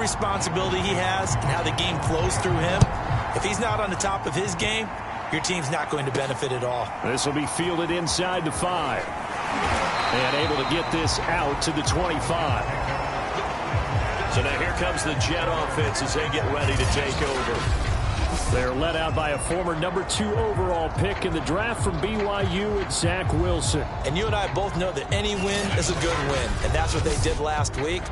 responsibility he has and how the game flows through him, if he's not on the top of his game, your team's not going to benefit at all. This will be fielded inside the 5. And able to get this out to the 25. So now here comes the Jet offense as they get ready to take over. They're led out by a former #2 overall pick in the draft from BYU, it's Zach Wilson. And you and I both know that any win is a good win, and that's what they did last week.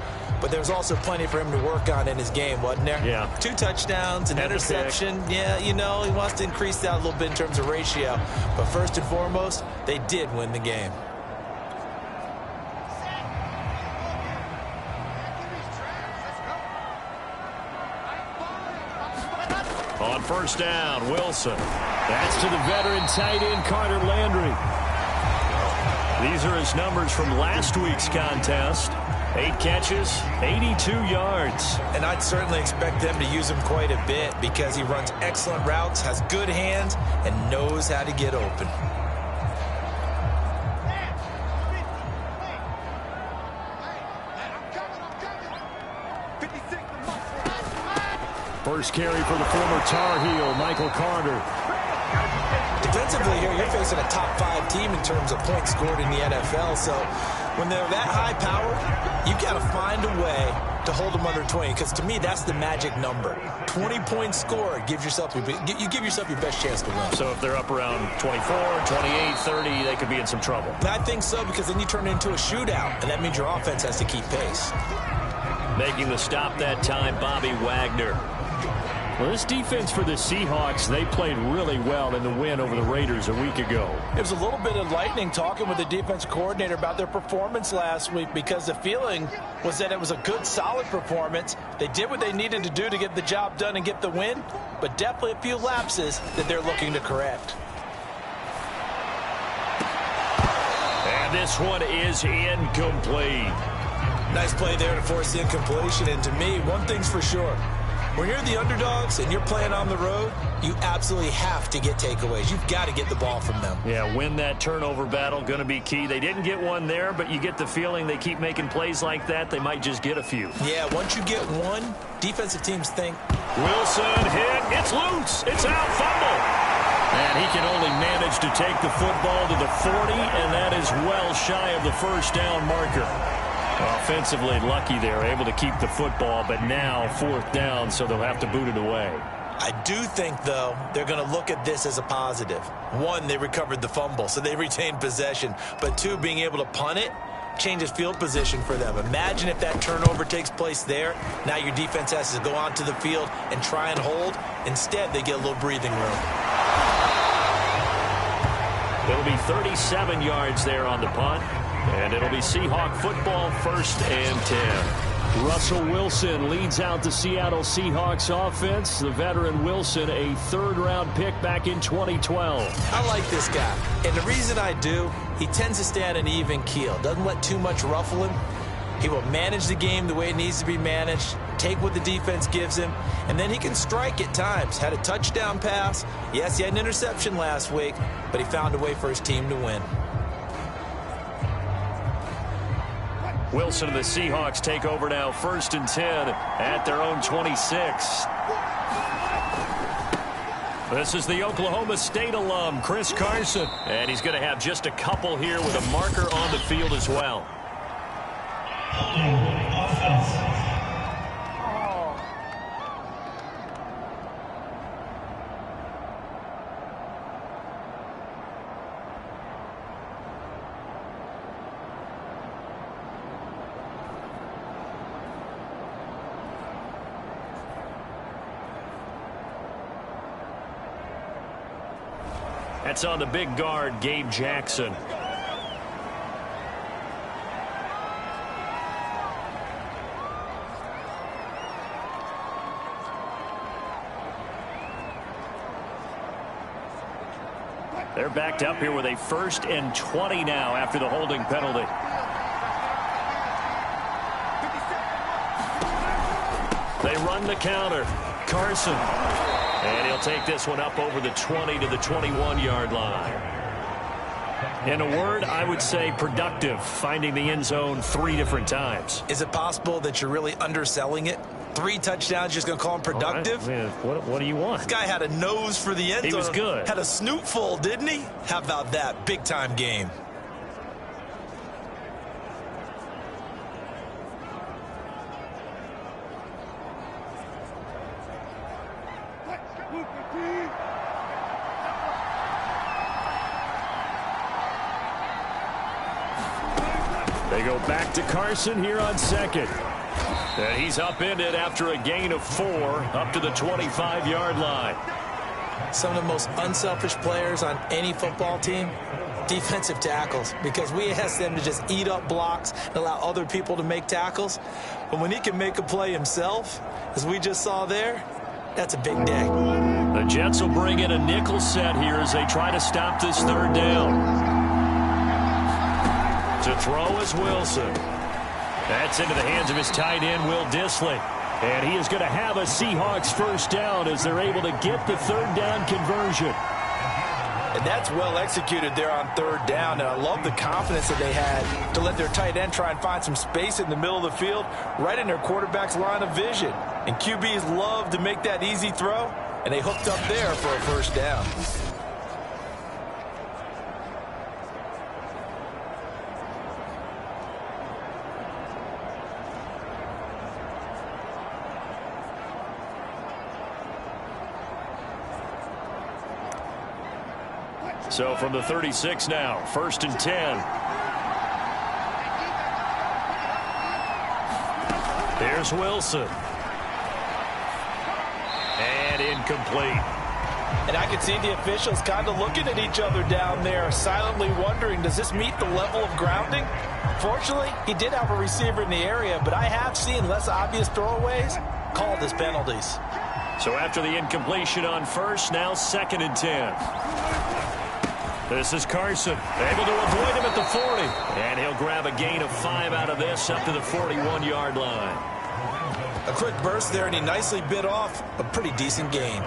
But there's also plenty for him to work on in his game, wasn't there? Yeah. 2 touchdowns, an interception. Yeah, you know, he wants to increase that a little bit in terms of ratio. But first and foremost, they did win the game. On first down, Wilson. That's to the veteran tight end, Carter Landry. These are his numbers from last week's contest. 8 catches, 82 yards. And I'd certainly expect them to use him quite a bit because he runs excellent routes, has good hands, and knows how to get open. First carry for the former Tar Heel, Michael Carter. Defensively here, you're facing a top 5 team in terms of points scored in the NFL. So when they're that high powered, you got to find a way to hold them under 20. Because to me, that's the magic number. 20 points scored gives yourself you give yourself your best chance to win. So if they're up around 24, 28, 30, they could be in some trouble. And I think so, because then you turn it into a shootout, and that means your offense has to keep pace. Making the stop that time, Bobby Wagner. Well, this defense for the Seahawks, they played really well in the win over the Raiders a week ago. It was a little bit enlightening talking with the defense coordinator about their performance last week, because the feeling was that it was a good, solid performance. They did what they needed to do to get the job done and get the win, but definitely a few lapses that they're looking to correct. And this one is incomplete. Nice play there to force the incompletion, and to me, one thing's for sure. When you're the underdogs and you're playing on the road, you absolutely have to get takeaways. You've got to get the ball from them. Yeah, win that turnover battle, going to be key. They didn't get one there, but you get the feeling they keep making plays like that, they might just get a few. Yeah, once you get one, defensive teams think. Wilson hit, it's loose, it's out, fumble. And he can only manage to take the football to the 40, and that is well shy of the first down marker. Offensively lucky they're able to keep the football, but now 4th down, so they'll have to boot it away. I do think, though, they're going to look at this as a positive. 1, they recovered the fumble, so they retained possession. But 2, being able to punt it changes field position for them. Imagine if that turnover takes place there. Now your defense has to go onto the field and try and hold. Instead, they get a little breathing room. It'll be 37 yards there on the punt. And it'll be Seahawk football, 1st and 10. Russell Wilson leads out the Seattle Seahawks offense. The veteran Wilson, a 3rd-round pick back in 2012. I like this guy. And the reason I do, he tends to stay on an even keel. Doesn't let too much ruffle him. He will manage the game the way it needs to be managed, take what the defense gives him, and then he can strike at times. Had a touchdown pass. Yes, he had an interception last week, but he found a way for his team to win. Wilson and the Seahawks take over now, 1st and 10 at their own 26. This is the Oklahoma State alum, Chris Carson. And he's going to have just a couple here with a marker on the field as well. That's on the big guard, Gabe Jackson. They're backed up here with a 1st and 20 now after the holding penalty. They run the counter. Carson. And he'll take this one up over the 20 to the 21-yard line. In a word, I would say productive, finding the end zone 3 different times. Is it possible that you're really underselling it? 3 touchdowns, just going to call him productive? Right, what do you want? This guy had a nose for the end zone. He was good. Had a snoot full, didn't he? How about that? Big-time game. They go back to Carson here on second. And he's upended after a gain of 4 up to the 25-yard line. Some of the most unselfish players on any football team, defensive tackles, because we ask them to just eat up blocks and allow other people to make tackles. But when he can make a play himself, as we just saw there, that's a big day. The Jets will bring in a nickel set here as they try to stop this 3rd down. To throw is Wilson. That's into the hands of his tight end, Will Dissly. And he is going to have a Seahawks 1st down as they're able to get the 3rd down conversion. And that's well executed there on 3rd down. And I love the confidence that they had to let their tight end try and find some space in the middle of the field, right in their quarterback's line of vision. And QBs love to make that easy throw, and they hooked up there for a 1st down. So from the 36 now, 1st and 10. Here's Wilson. And incomplete. And I can see the officials kind of looking at each other down there, silently wondering, does this meet the level of grounding? Fortunately, he did have a receiver in the area, but I have seen less obvious throwaways called as penalties. So after the incompletion on 1st, now 2nd and 10. This is Carson, able to avoid him at the 40. And he'll grab a gain of 5 out of this up to the 41-yard line. A quick burst there, and he nicely bit off a pretty decent gain.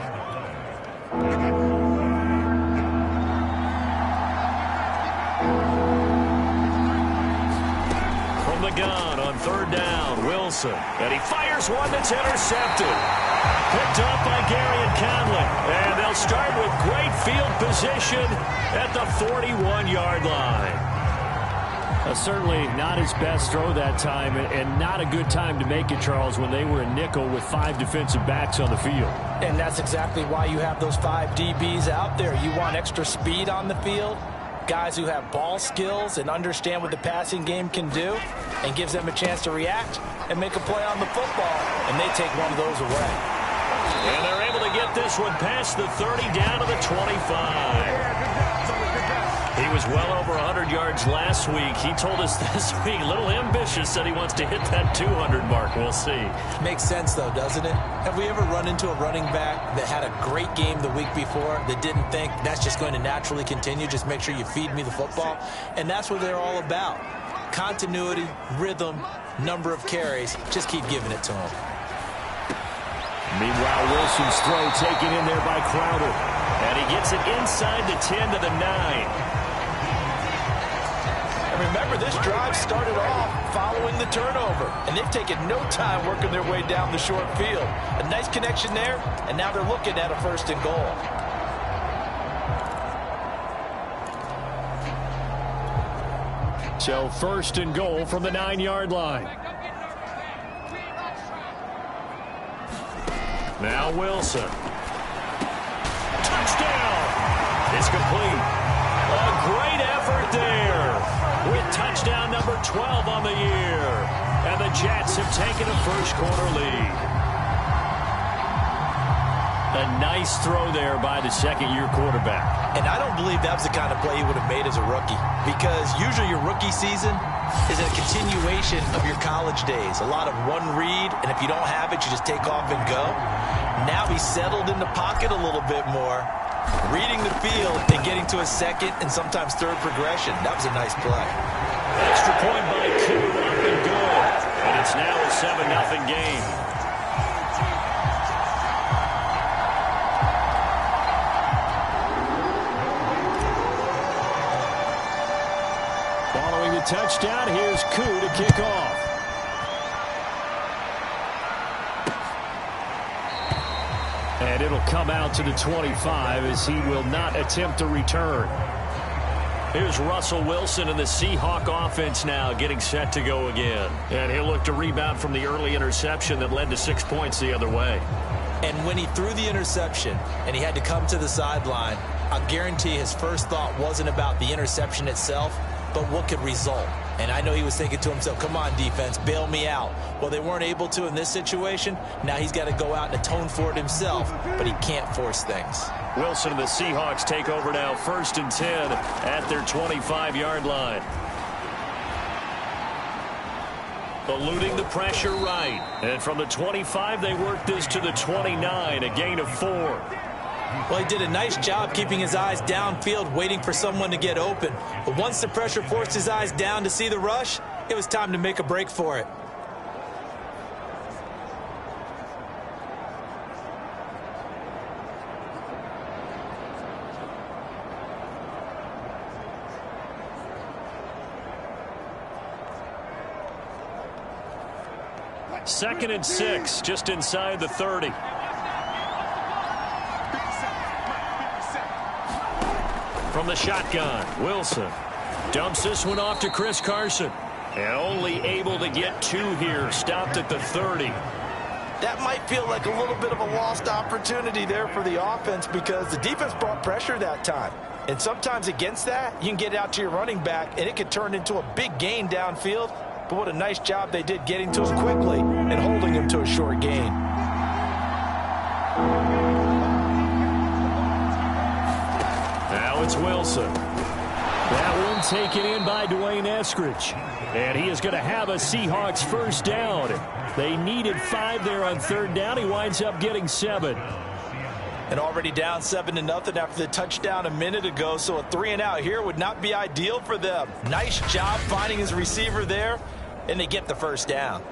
From the gun on 3rd down, Wilson. And he fires one that's intercepted. Picked up by Gary and Conley. And they'll start with great field position at the 41-yard line. Certainly not his best throw that time, and not a good time to make it, Charles, when they were in nickel with 5 defensive backs on the field. And that's exactly why you have those 5 DBs out there. You want extra speed on the field, guys who have ball skills and understand what the passing game can do, and gives them a chance to react and make a play on the football, and they take one of those away. And they're able to get this one past the 30 down to the 25. He was well over 100 yards last week. He told us this week, a little ambitious, said he wants to hit that 200 mark. We'll see. Makes sense, though, doesn't it? Have we ever run into a running back that had a great game the week before that didn't think that's just going to naturally continue? Just make sure you feed me the football. And that's what they're all about. Continuity, rhythm, number of carries. Just keep giving it to him. Meanwhile, Wilson's throw taken in there by Crowder. And he gets it inside the 10 to the 9. And remember, this drive started off following the turnover, and they've taken no time working their way down the short field. A nice connection there, and now they're looking at a 1st and goal. So 1st and goal from the 9-yard line. Now Wilson. Touchdown! It's complete. A great effort there with touchdown number 12 on the year. And the Jets have taken a first-quarter lead. A nice throw there by the second-year quarterback. And I don't believe that was the kind of play he would have made as a rookie, because usually your rookie season is a continuation of your college days. A lot of one read, and if you don't have it, you just take off and go. Now he's settled in the pocket a little bit more, reading the field and getting to a 2nd and sometimes 3rd progression. That was a nice play. Extra point by Coon, up and good. And it's now a 7-0 game. Following the touchdown, here's Koo to kick off. And it'll come out to the 25 as he will not attempt to return. Here's Russell Wilson and the Seahawk offense now getting set to go again. And he'll look to rebound from the early interception that led to 6 points the other way. And when he threw the interception and he had to come to the sideline, I guarantee his first thought wasn't about the interception itself, but what could result. And I know he was thinking to himself, come on, defense, bail me out. Well, they weren't able to in this situation. Now he's got to go out and atone for it himself, but he can't force things. Wilson and the Seahawks take over now, 1st and 10 at their 25-yard line. Eluding the pressure right. And from the 25, they work this to the 29, a gain of 4. Well, he did a nice job keeping his eyes downfield, waiting for someone to get open. But once the pressure forced his eyes down to see the rush, it was time to make a break for it. Second and 6, just inside the 30. From the shotgun, Wilson dumps this one off to Chris Carson. And only able to get 2 here, stopped at the 30. That might feel like a little bit of a lost opportunity there for the offense because the defense brought pressure that time. And sometimes against that, you can get out to your running back, and it could turn into a big gain downfield. But what a nice job they did getting to him quickly and holding him to a short gain. Now it's Wilson. That one taken in by Dwayne Eskridge. And he is going to have a Seahawks first down. They needed 5 there on 3rd down. He winds up getting 7. And already down 7-0 after the touchdown a minute ago, so a 3-and-out here would not be ideal for them. Nice job finding his receiver there, and they get the first down.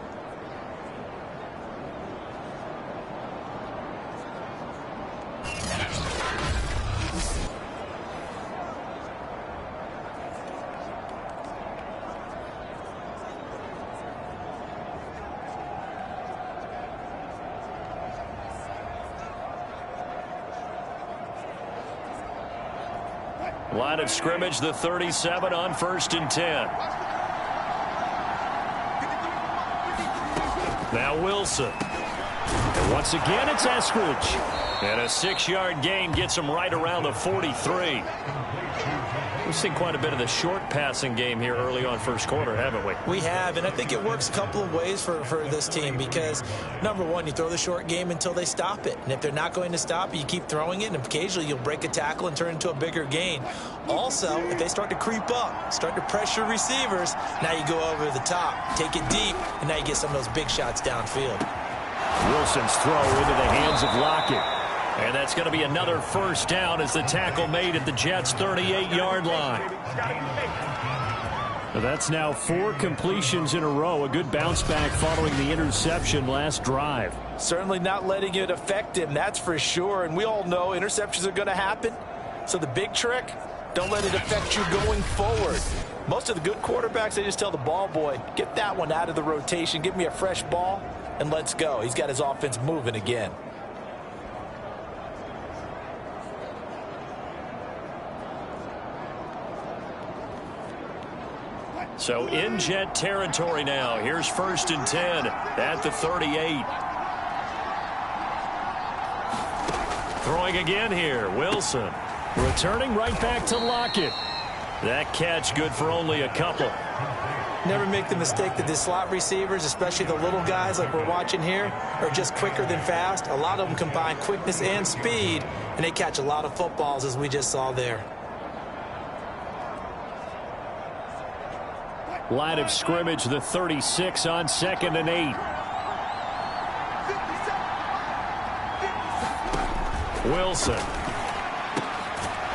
Line of scrimmage, the 37 on 1st and 10. Now Wilson. And once again, it's Eskridge. And a 6-yard gain gets him right around the 43. We've seen quite a bit of the short passing game here early on first quarter, haven't we? We have, and I think it works a couple of ways for this team because, number one, you throw the short game until they stop it. And if they're not going to stop it, you keep throwing it, and occasionally you'll break a tackle and turn it into a bigger gain. Also, if they start to creep up, start to pressure receivers, now you go over the top, take it deep, and now you get some of those big shots downfield. Wilson's throw into the hands of Lockett. And that's going to be another first down as the tackle made at the Jets' 38-yard line. That's now 4 completions in a row. A good bounce back following the interception last drive. Certainly not letting it affect him, that's for sure. And we all know interceptions are going to happen. So the big trick, don't let it affect you going forward. Most of the good quarterbacks, they just tell the ball boy, get that one out of the rotation, give me a fresh ball, and let's go. He's got his offense moving again. So in Jet territory now. Here's 1st and 10 at the 38. Throwing again here, Wilson. Returning right back to Lockett. That catch good for only a couple. Never make the mistake that the slot receivers, especially the little guys like we're watching here, are just quicker than fast. A lot of them combine quickness and speed, and they catch a lot of footballs as we just saw there. Line of scrimmage, the 36 on 2nd and 8. Wilson.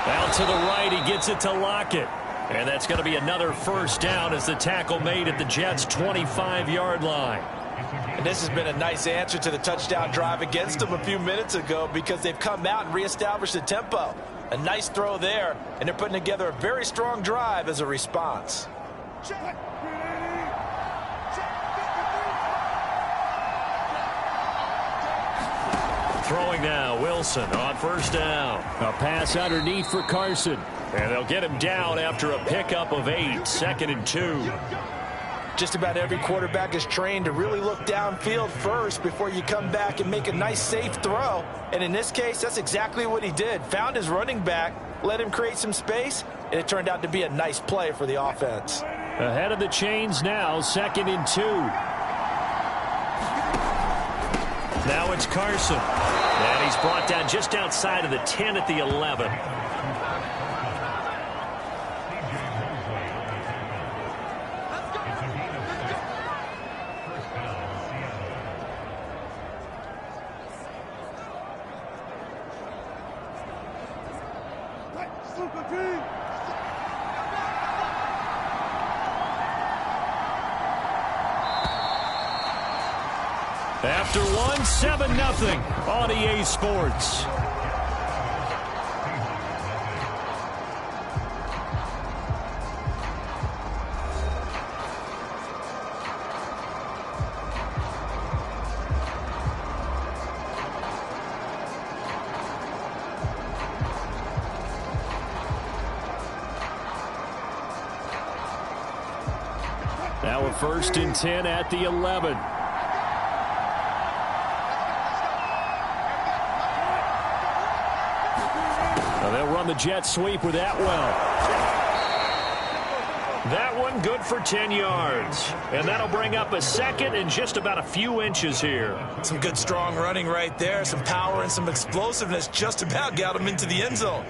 Out to the right, he gets it to Lockett. And that's going to be another first down as the tackle made at the Jets' 25-yard line. And this has been a nice answer to the touchdown drive against them a few minutes ago because they've come out and reestablished the tempo. A nice throw there, and they're putting together a very strong drive as a response. throwing now. Wilson on first down. A pass underneath for Carson. And they'll get him down after a pickup of 8. 2nd and 2. Just about every quarterback is trained to really look downfield first before you come back and make a nice, safe throw. And in this case, that's exactly what he did. Found his running back, let him create some space, and it turned out to be a nice play for the offense. Ahead of the chains now, 2nd and 2. Now it's Carson. And he's brought down just outside of the 10 at the 11. After one, 7-0 on EA Sports. Now a 1st and 10 at the 11. They'll run the jet sweep with Atwell. That one good for 10 yards. And that'll bring up a 2nd and just about a few inches here. Some good, strong running right there. Some power and some explosiveness just about got him into the end zone.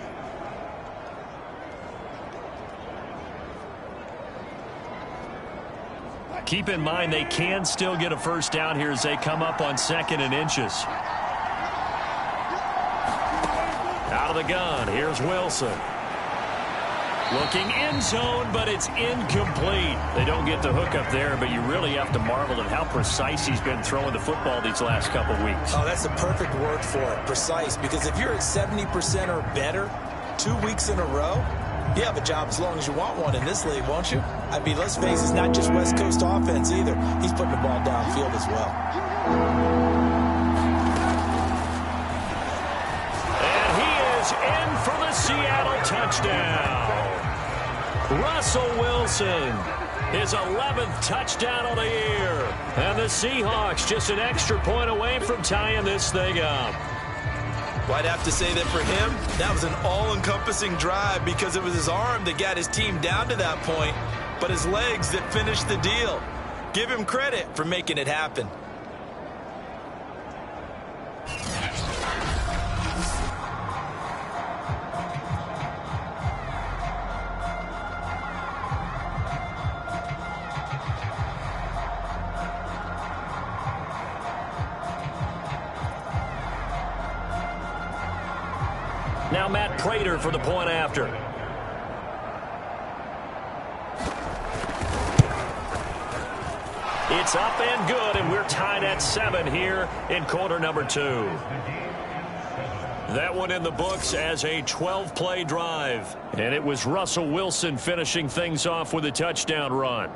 Keep in mind they can still get a 1st down here as they come up on 2nd and inches. Out of the gun, here's Wilson. Looking end zone, but it's incomplete. They don't get the hook up there, but you really have to marvel at how precise he's been throwing the football these last couple weeks. Oh, that's the perfect word for it, precise, because if you're at 70% or better 2 weeks in a row, you have a job as long as you want one in this league, won't you? I mean, let's face it, it's not just West Coast offense either. He's putting the ball downfield as well. And he is in for the Seattle touchdown. Russell Wilson, his 11th touchdown of the year. And the Seahawks just an extra point away from tying this thing up. Well, I'd have to say that for him, that was an all-encompassing drive because it was his arm that got his team down to that point, but his legs that finished the deal. Give him credit for making it happen. Now Matt Prater for the point after. It's up and good, and we're tied at 7 here in quarter number 2. That one in the books as a 12-play drive. And it was Russell Wilson finishing things off with a touchdown run.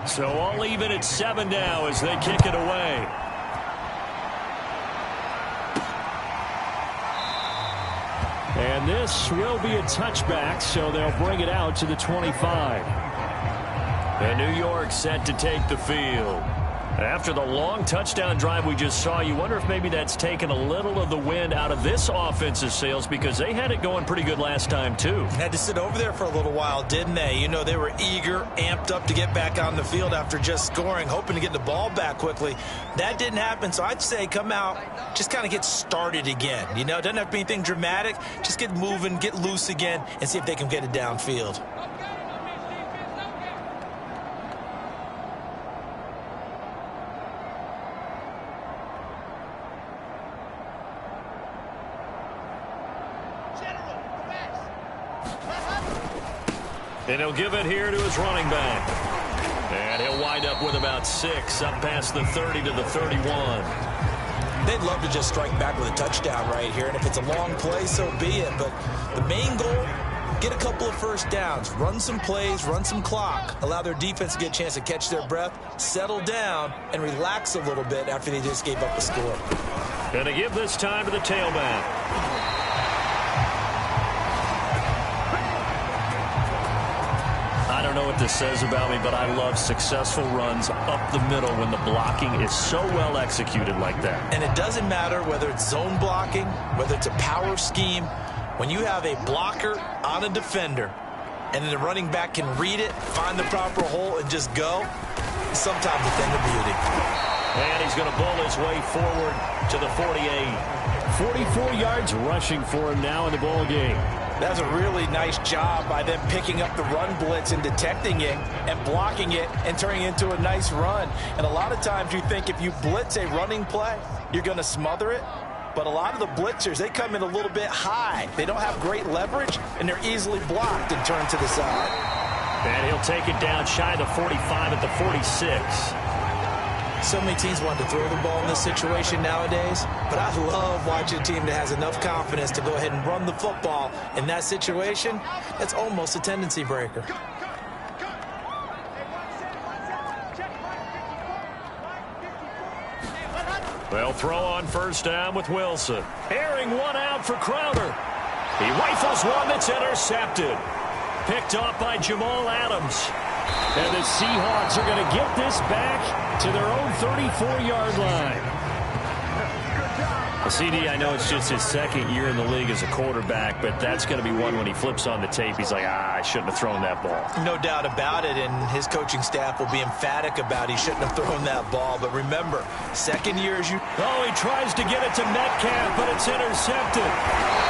So all even at 7 now as they kick it away. And this will be a touchback, so they'll bring it out to the 25. And New York set to take the field. After the long touchdown drive we just saw, you wonder if maybe that's taken a little of the wind out of this offense's sails because they had it going pretty good last time, too. Had to sit over there for a little while, didn't they? You know, they were eager, amped up to get back on the field after just scoring, hoping to get the ball back quickly. That didn't happen, so I'd say come out, just kind of get started again. You know, it doesn't have to be anything dramatic. Just get moving, get loose again, and see if they can get it downfield. And he'll give it here to his running back. And he'll wind up with about 6, up past the 30 to the 31. They'd love to just strike back with a touchdown right here, and if it's a long play, so be it. But the main goal, get a couple of first downs, run some plays, run some clock, allow their defense to get a chance to catch their breath, settle down, and relax a little bit after they just gave up a score. Going to give this time to the tailback. I don't know what this says about me, but I love successful runs up the middle when the blocking is so well executed like that. And it doesn't matter whether it's zone blocking, whether it's a power scheme. When you have a blocker on a defender and then the running back can read it, find the proper hole, and just go, sometimes a thing of beauty. And he's going to bull his way forward to the 48. 44 yards rushing for him now in the ball game. That's a really nice job by them picking up the run blitz and detecting it and blocking it and turning it into a nice run. And a lot of times you think if you blitz a running play, you're going to smother it. But a lot of the blitzers, they come in a little bit high. They don't have great leverage, and they're easily blocked and turned to the side. And he'll take it down shy of the 45 at the 46. So many teams want to throw the ball in this situation nowadays, but I love watching a team that has enough confidence to go ahead and run the football. In that situation, that's almost a tendency breaker. They'll throw on first down with Wilson. Airing one out for Crowder. He rifles one that's intercepted. Picked off by Jamal Adams. And the Seahawks are going to get this back to their own 34-yard line. CD, I know it's just his second year in the league as a quarterback, but that's going to be one when he flips on the tape. He's like, I shouldn't have thrown that ball. No doubt about it, and his coaching staff will be emphatic about he shouldn't have thrown that ball. But remember, second year as you... Oh, he tries to get it to Metcalf, but it's intercepted.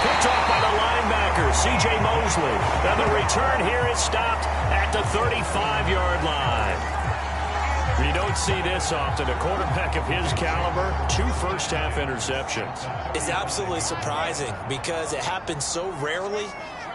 Picked off by the linebacker, C.J. Mosley. And the return here is stopped at the 35-yard line. You don't see this often. A quarterback of his caliber, 2 first-half interceptions. It's absolutely surprising because it happens so rarely.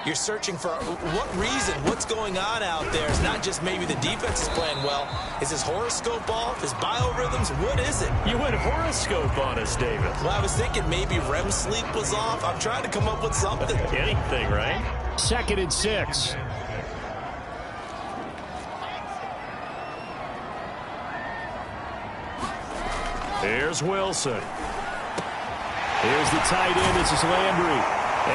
You're searching for what reason, what's going on out there. It's not just maybe the defense is playing well. Is his horoscope off? His biorhythms? What is it? You went horoscope on us, David. Well, I was thinking maybe REM sleep was off. I'm trying to come up with something. Anything, right? 2nd and 6. Here's Wilson. Here's the tight end. This is Landry.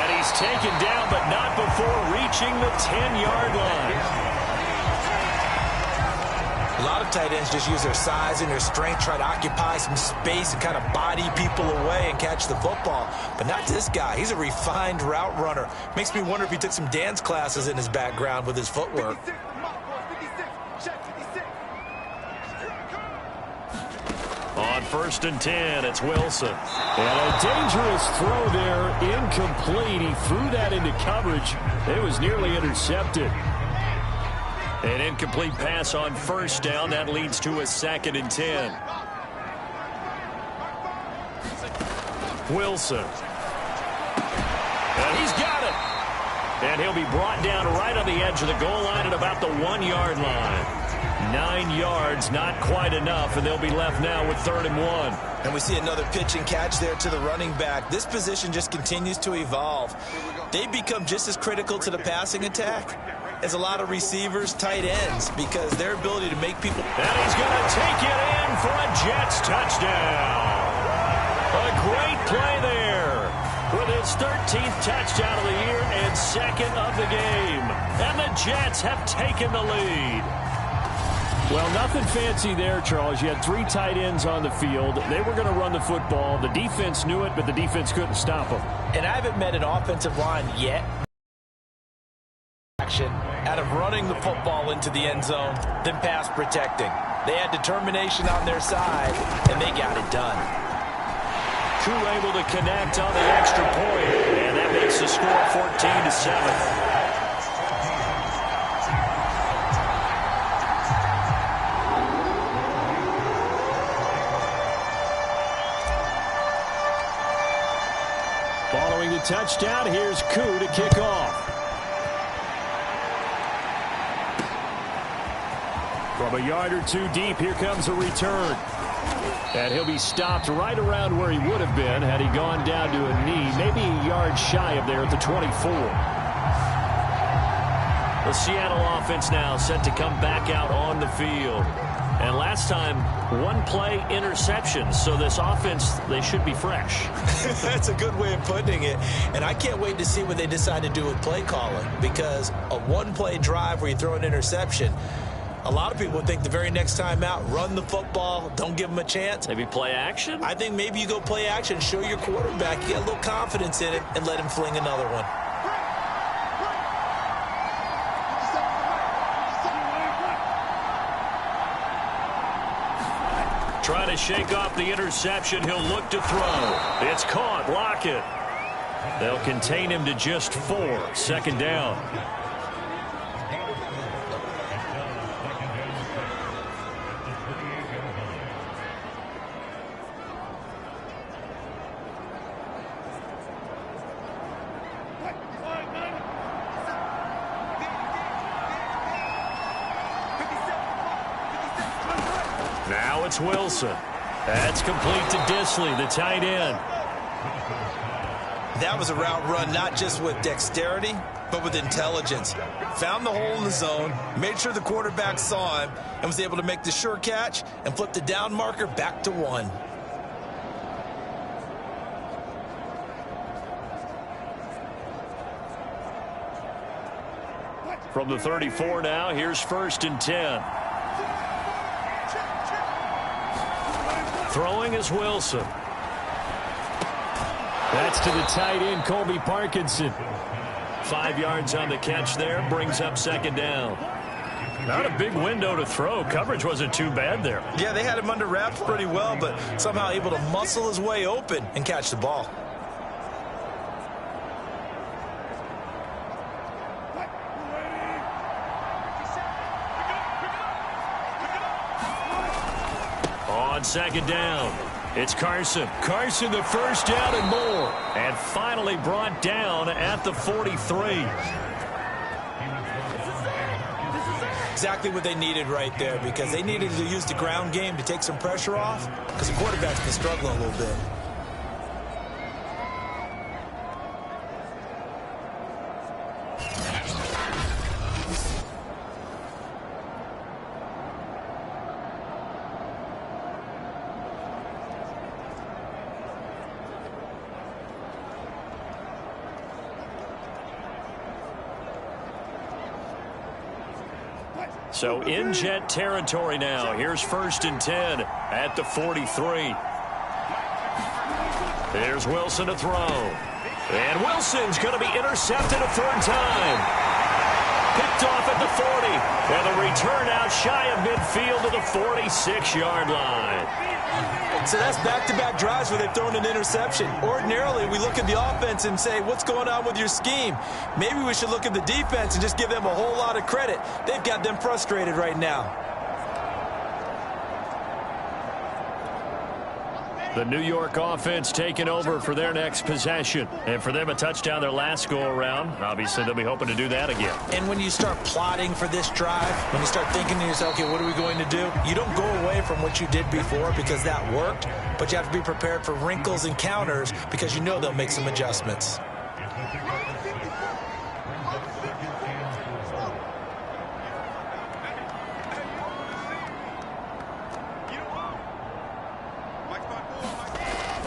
And he's taken down, but not before reaching the 10-yard line. A lot of tight ends just use their size and their strength, try to occupy some space and kind of body people away and catch the football. But not this guy. He's a refined route runner. Makes me wonder if he took some dance classes in his background with his footwork. On 1st and 10, it's Wilson. And a dangerous throw there, incomplete. He threw that into coverage. It was nearly intercepted. An incomplete pass on first down. That leads to a 2nd and 10. Wilson. And he's got it. And he'll be brought down right on the edge of the goal line at about the 1-yard line. 9 yards, not quite enough, and they'll be left now with 3rd and 1. And we see another pitch and catch there to the running back. This position just continues to evolve. They become just as critical to the passing attack as a lot of receivers, tight ends, because their ability to make people... And he's going to take it in for a Jets touchdown. A great play there with his 13th touchdown of the year and 2nd of the game. And the Jets have taken the lead. Well, nothing fancy there, Charles. You had 3 tight ends on the field. They were going to run the football. The defense knew it, but the defense couldn't stop them. And I haven't met an offensive line yet out of running the football into the end zone than pass protecting. They had determination on their side, and they got it done. Koo able to connect on the extra point, and that makes the score 14-7. Following the touchdown, here's Koo to kick off. From a yard or 2 deep, here comes a return. And he'll be stopped right around where he would have been had he gone down to a knee, maybe a yard shy of there at the 24. Seattle offense now set to come back out on the field. And last time, one play interception. So this offense, they should be fresh. That's a good way of putting it. And I can't wait to see what they decide to do with play calling, because a one-play drive where you throw an interception, a lot of people think the very next time out, run the football, don't give them a chance. Maybe play action? I think maybe you go play action, show your quarterback, you get a little confidence in it, and let him fling another one. Trying to shake off the interception. He'll look to throw. It's caught. Lockett. They'll contain him to just 4. Second down. Now it's Wilson. That's complete to Disley, the tight end. That was a route run not just with dexterity, but with intelligence. Found the hole in the zone, made sure the quarterback saw him, and was able to make the sure catch and flip the down marker back to 1. From the 34 now, here's 1st and 10. Throwing is Wilson. That's to the tight end, Colby Parkinson. 5 yards on the catch there, brings up 2nd down. Not a big window to throw. Coverage wasn't too bad there. Yeah, they had him under wraps pretty well, but somehow able to muscle his way open and catch the ball. On 2nd down, it's Carson. Carson, the 1st down and more. And finally brought down at the 43. Exactly what they needed right there, because they needed to use the ground game to take some pressure off, because the quarterback's been struggling a little bit. So in Jet territory now. Here's 1st and 10 at the 43. There's Wilson to throw. And Wilson's going to be intercepted a 3rd time. Picked off at the 40. And the return out shy of midfield to the 46-yard line. So that's back-to-back drives where they've thrown an interception. Ordinarily, we look at the offense and say, what's going on with your scheme? Maybe we should look at the defense and just give them a whole lot of credit. They've got them frustrated right now. The New York offense taking over for their next possession. And for them, a touchdown their last go-around. Obviously, they'll be hoping to do that again. And when you start plotting for this drive, when you start thinking to yourself, okay, what are we going to do? You don't go away from what you did before because that worked, but you have to be prepared for wrinkles and counters because you know they'll make some adjustments.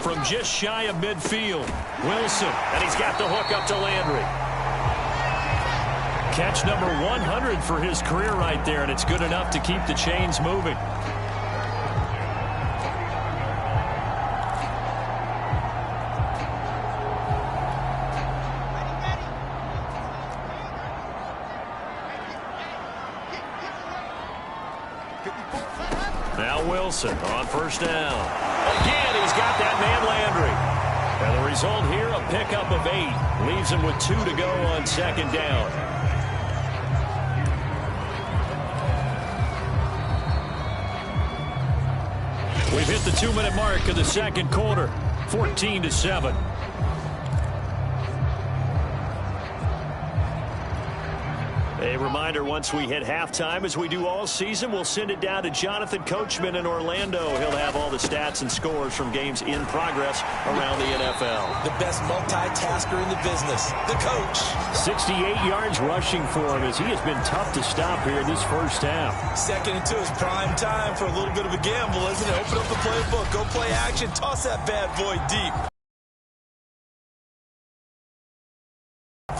From just shy of midfield, Wilson, and he's got the hook up to Landry. Catch number 100 for his career right there, and it's good enough to keep the chains moving. Now Wilson on 1st down. Again, he's got that man Landry. And the result here, a pickup of 8. Leaves him with 2 to go on 2nd down. We've hit the 2-minute mark of the 2nd quarter. 14-7. A A reminder, once we hit halftime, as we do all season, we'll send it down to Jonathan Coachman in Orlando. He'll have all the stats and scores from games in progress around the NFL. The best multitasker in the business, the coach. 68 yards rushing for him as he has been tough to stop here in this first half. Second and 2 is prime time for a little bit of a gamble, isn't it? Open up the playbook, go play action, toss that bad boy deep.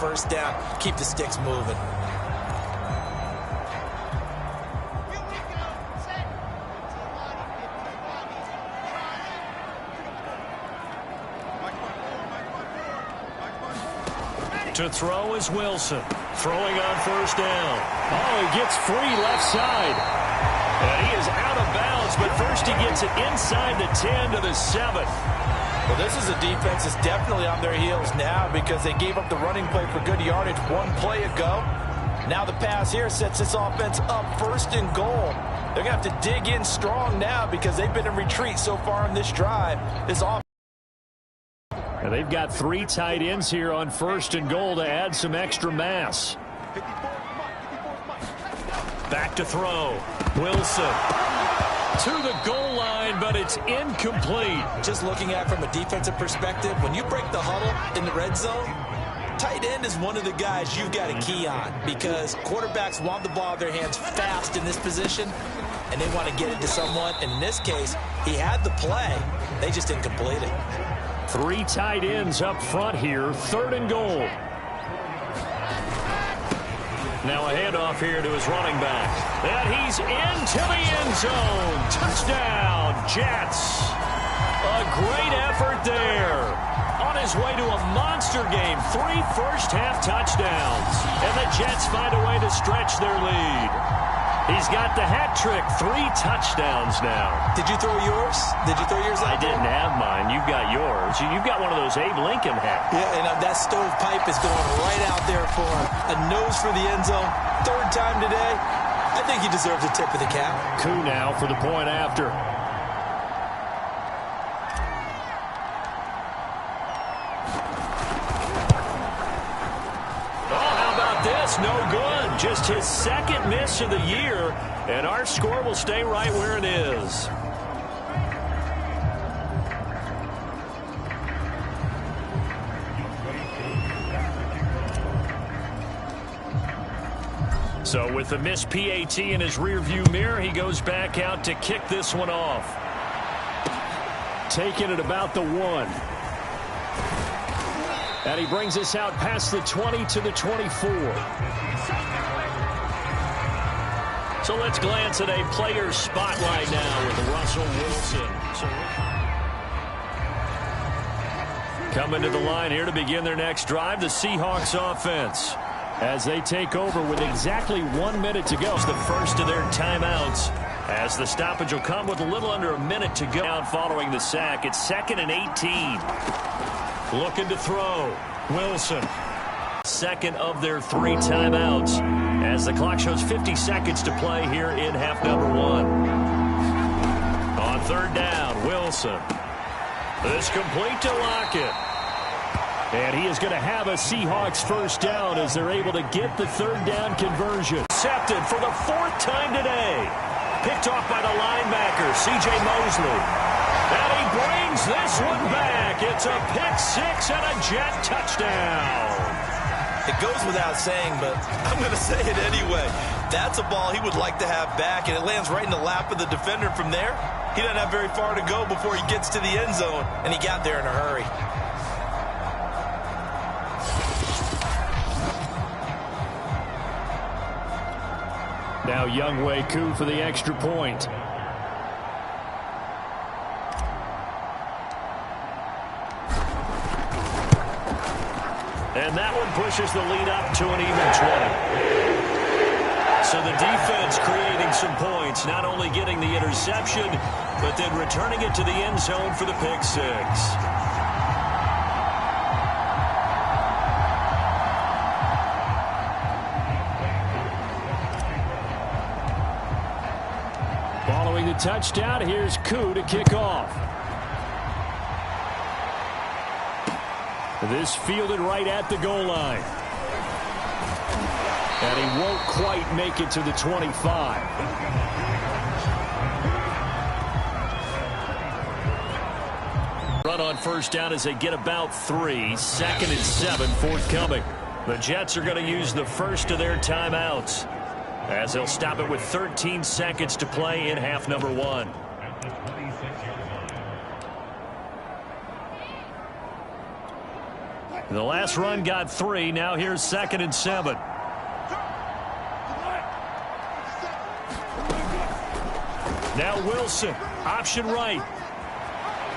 First down, keep the sticks moving. To throw is Wilson. Throwing on first down. Oh, he gets free left side. And he is out of bounds, but first he gets it inside the 10 to the 7. Well, this is a defense that's definitely on their heels now because they gave up the running play for good yardage one play ago. Now the pass here sets this offense up first and goal. They're going to have to dig in strong now because they've been in retreat so far in this drive. This offense. And they've got 3 tight ends here on first and goal to add some extra mass. Back to throw. Wilson to the goal line, but it's incomplete. Just looking at it from a defensive perspective, when you break the huddle in the red zone, tight end is one of the guys you've got a key on because quarterbacks want the ball in their hands fast in this position, and they want to get it to someone. And in this case, he had the play. They just didn't complete it. 3 tight ends up front here, third and goal. Now a handoff here to his running back. And he's into the end zone. Touchdown, Jets. A great effort there. On his way to a monster game, 3 first-half touchdowns. And the Jets find a way to stretch their lead. He's got the hat trick, 3 touchdowns now. Did you throw yours? Did you throw yours out I didn't have mine. You've got yours. You've got one of those Abe Lincoln hats. Yeah, and that stovepipe is going right out there for him. A nose for the end zone. 3rd time today. I think he deserves a tip of the cap. Coup now for the point after. No good. Just his 2nd miss of the year, and our score will stay right where it is. So with the missed PAT in his rearview mirror, he goes back out to kick this one off. Taking it about the 1. And he brings us out past the 20 to the 24. So let's glance at a player's spotlight now with Russell Wilson. Coming to the line here to begin their next drive, the Seahawks offense. As they take over with exactly 1 minute to go. It's the first of their timeouts. As the stoppage will come with a little under a minute to go. Out following the sack, it's 2nd and 18. Looking to throw. Wilson. 2nd of their 3 timeouts. As the clock shows 50 seconds to play here in half number 1. On 3rd down, Wilson. This complete to Lockett. And he is going to have a Seahawks first down as they're able to get the 3rd down conversion. Intercepted for the 4th time today. Picked off by the linebacker, C.J. Mosley. And he brings this one back. It's a pick-6 and a Jet touchdown. It goes without saying, but I'm going to say it anyway. That's a ball he would like to have back, and it lands right in the lap of the defender from there. He doesn't have very far to go before he gets to the end zone, and he got there in a hurry. Now Younghoe Koo for the extra point. And that one pushes the lead up to an even 20. So the defense creating some points, not only getting the interception, but then returning it to the end zone for the pick-6. Following the touchdown, here's Koo to kick off. This fielded right at the goal line. And he won't quite make it to the 25. Run on first down as they get about 3. 2nd and 7 forthcoming. The Jets are going to use the first of their timeouts as they'll stop it with 13 seconds to play in half number 1. The last run got 3. Now here's 2nd and 7. Now Wilson, option right.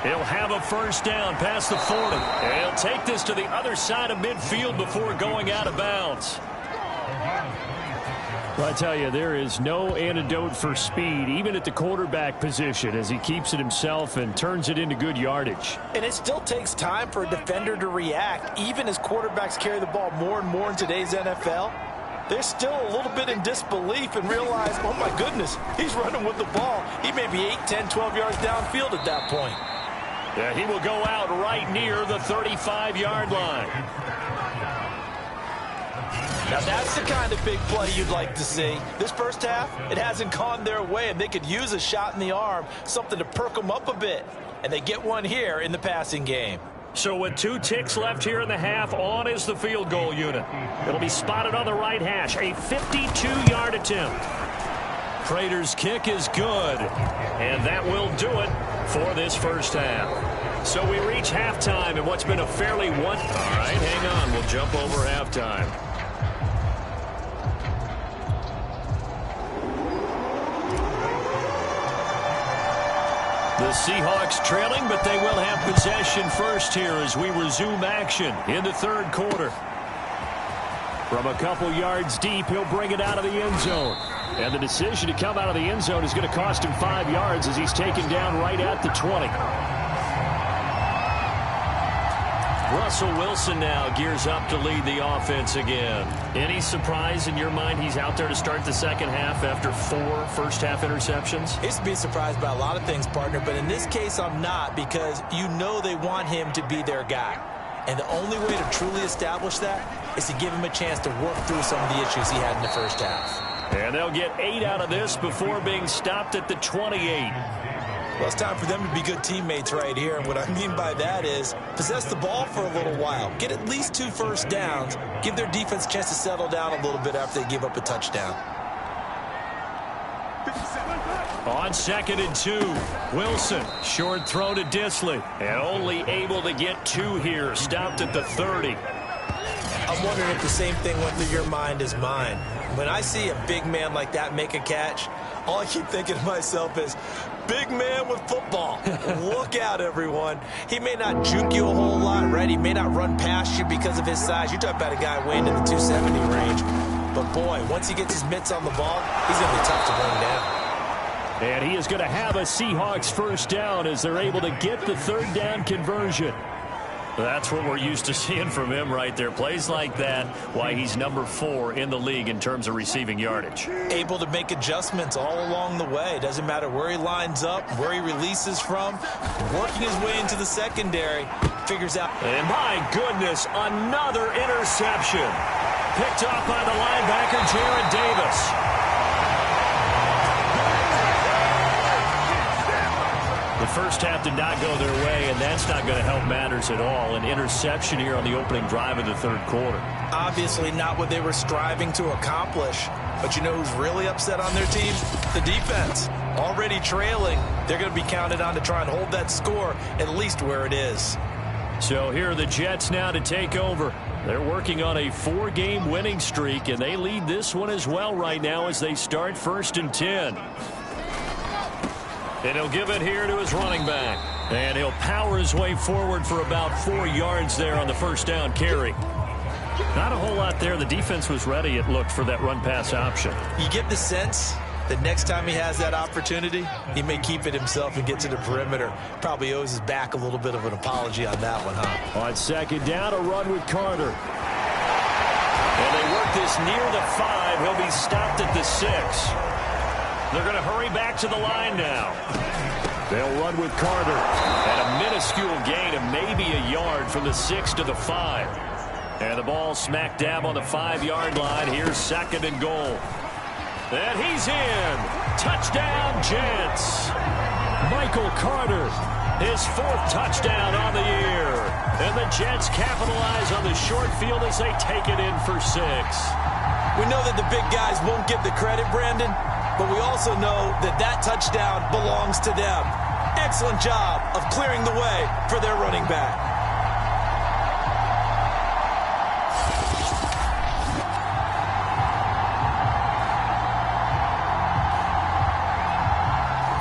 He'll have a first down past the 40. And he'll take this to the other side of midfield before going out of bounds. Well, I tell you, there is no antidote for speed, even at the quarterback position, as he keeps it himself and turns it into good yardage. And it still takes time for a defender to react, even as quarterbacks carry the ball more and more in today's NFL. They're still a little bit in disbelief and realize, oh my goodness, he's running with the ball. He may be 8, 10, 12 yards downfield at that point. Yeah, he will go out right near the 35-yard line. Now that's the kind of big play you'd like to see. This first half, it hasn't gone their way, and they could use a shot in the arm, something to perk them up a bit. And they get one here in the passing game. So with 2 ticks left here in the half, on is the field goal unit. It'll be spotted on the right hash, a 52-yard attempt. Prater's kick is good, and that will do it for this first half. So we reach halftime in what's been a fairly All right, hang on. We'll jump over halftime. The Seahawks trailing, but they will have possession first here as we resume action in the third quarter. From a couple yards deep, he'll bring it out of the end zone. And the decision to come out of the end zone is going to cost him 5 yards as he's taken down right at the 20. Russell Wilson now gears up to lead the offense again. Any surprise in your mind he's out there to start the second half after 4 first-half interceptions? It's to be surprised by a lot of things, partner, but in this case I'm not, because you know they want him to be their guy. And the only way to truly establish that is to give him a chance to work through some of the issues he had in the first half. And they'll get 8 out of this before being stopped at the 28. Well, it's time for them to be good teammates right here. And what I mean by that is possess the ball for a little while. Get at least 2 first downs. Give their defense a chance to settle down a little bit after they give up a touchdown. On 2nd and 2, Wilson, short throw to Disley. And only able to get 2 here, stopped at the 30. I'm wondering if the same thing went through your mind as mine. When I see a big man like that make a catch, all I keep thinking to myself is, big man with football. Look out, everyone. He may not juke you a whole lot, right? He may not run past you because of his size. You're talking about a guy weighing in the 270 range. But, boy, once he gets his mitts on the ball, he's going to be tough to bring down. And he is going to have a Seahawks first down as they're able to get the third down conversion. That's what we're used to seeing from him right there. Plays like that, why he's number 4 in the league in terms of receiving yardage. Able to make adjustments all along the way. Doesn't matter where he lines up, where he releases from. Working his way into the secondary. Figures out. And my goodness, another interception. Picked off by the linebacker, Jared Davis. The first half did not go their way, and that's not going to help matters at all. An interception here on the opening drive of the third quarter. Obviously not what they were striving to accomplish. But you know who's really upset on their team? The defense. Already trailing. They're going to be counted on to try and hold that score at least where it is. So here are the Jets now to take over. They're working on a 4-game winning streak, and they lead this one as well right now as they start 1st and 10. And he'll give it here to his running back. And he'll power his way forward for about 4 yards there on the first down carry. Not a whole lot there. The defense was ready, it looked, for that run-pass option. You get the sense that next time he has that opportunity, he may keep it himself and get to the perimeter. Probably owes his back a little bit of an apology on that one, huh? On 2nd down, a run with Carter. And they work this near the 5. He'll be stopped at the 6. They're going to hurry back to the line now. They'll run with Carter. And a minuscule gain of maybe a yard from the 6 to the 5. And the ball smack dab on the 5-yard line. Here's 2nd and goal. And he's in. Touchdown, Jets. Michael Carter, his 4th touchdown on the year. And the Jets capitalize on the short field as they take it in for 6. We know that the big guys won't get the credit, Brandon, but we also know that that touchdown belongs to them. Excellent job of clearing the way for their running back.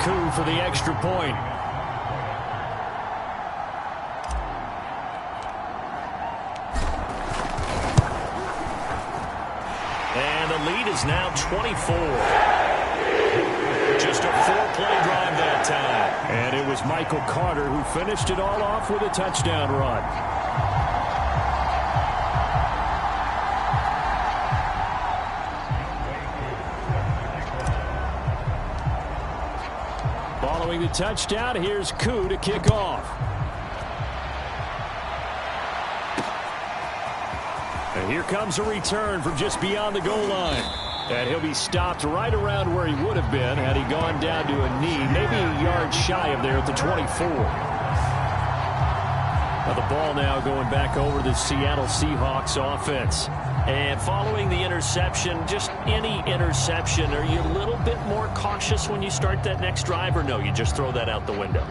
Coup for the extra point. And the lead is now 24. Just a 4-play drive that time. And it was Michael Carter who finished it all off with a touchdown run. Following the touchdown, here's Koo to kick off. And here comes a return from just beyond the goal line. And he'll be stopped right around where he would have been had he gone down to a knee, maybe a yard shy of there at the 24. Now the ball now going back over to the Seattle Seahawks offense. And following the interception, just any interception, are you a little bit more cautious when you start that next drive, or no, you just throw that out the window?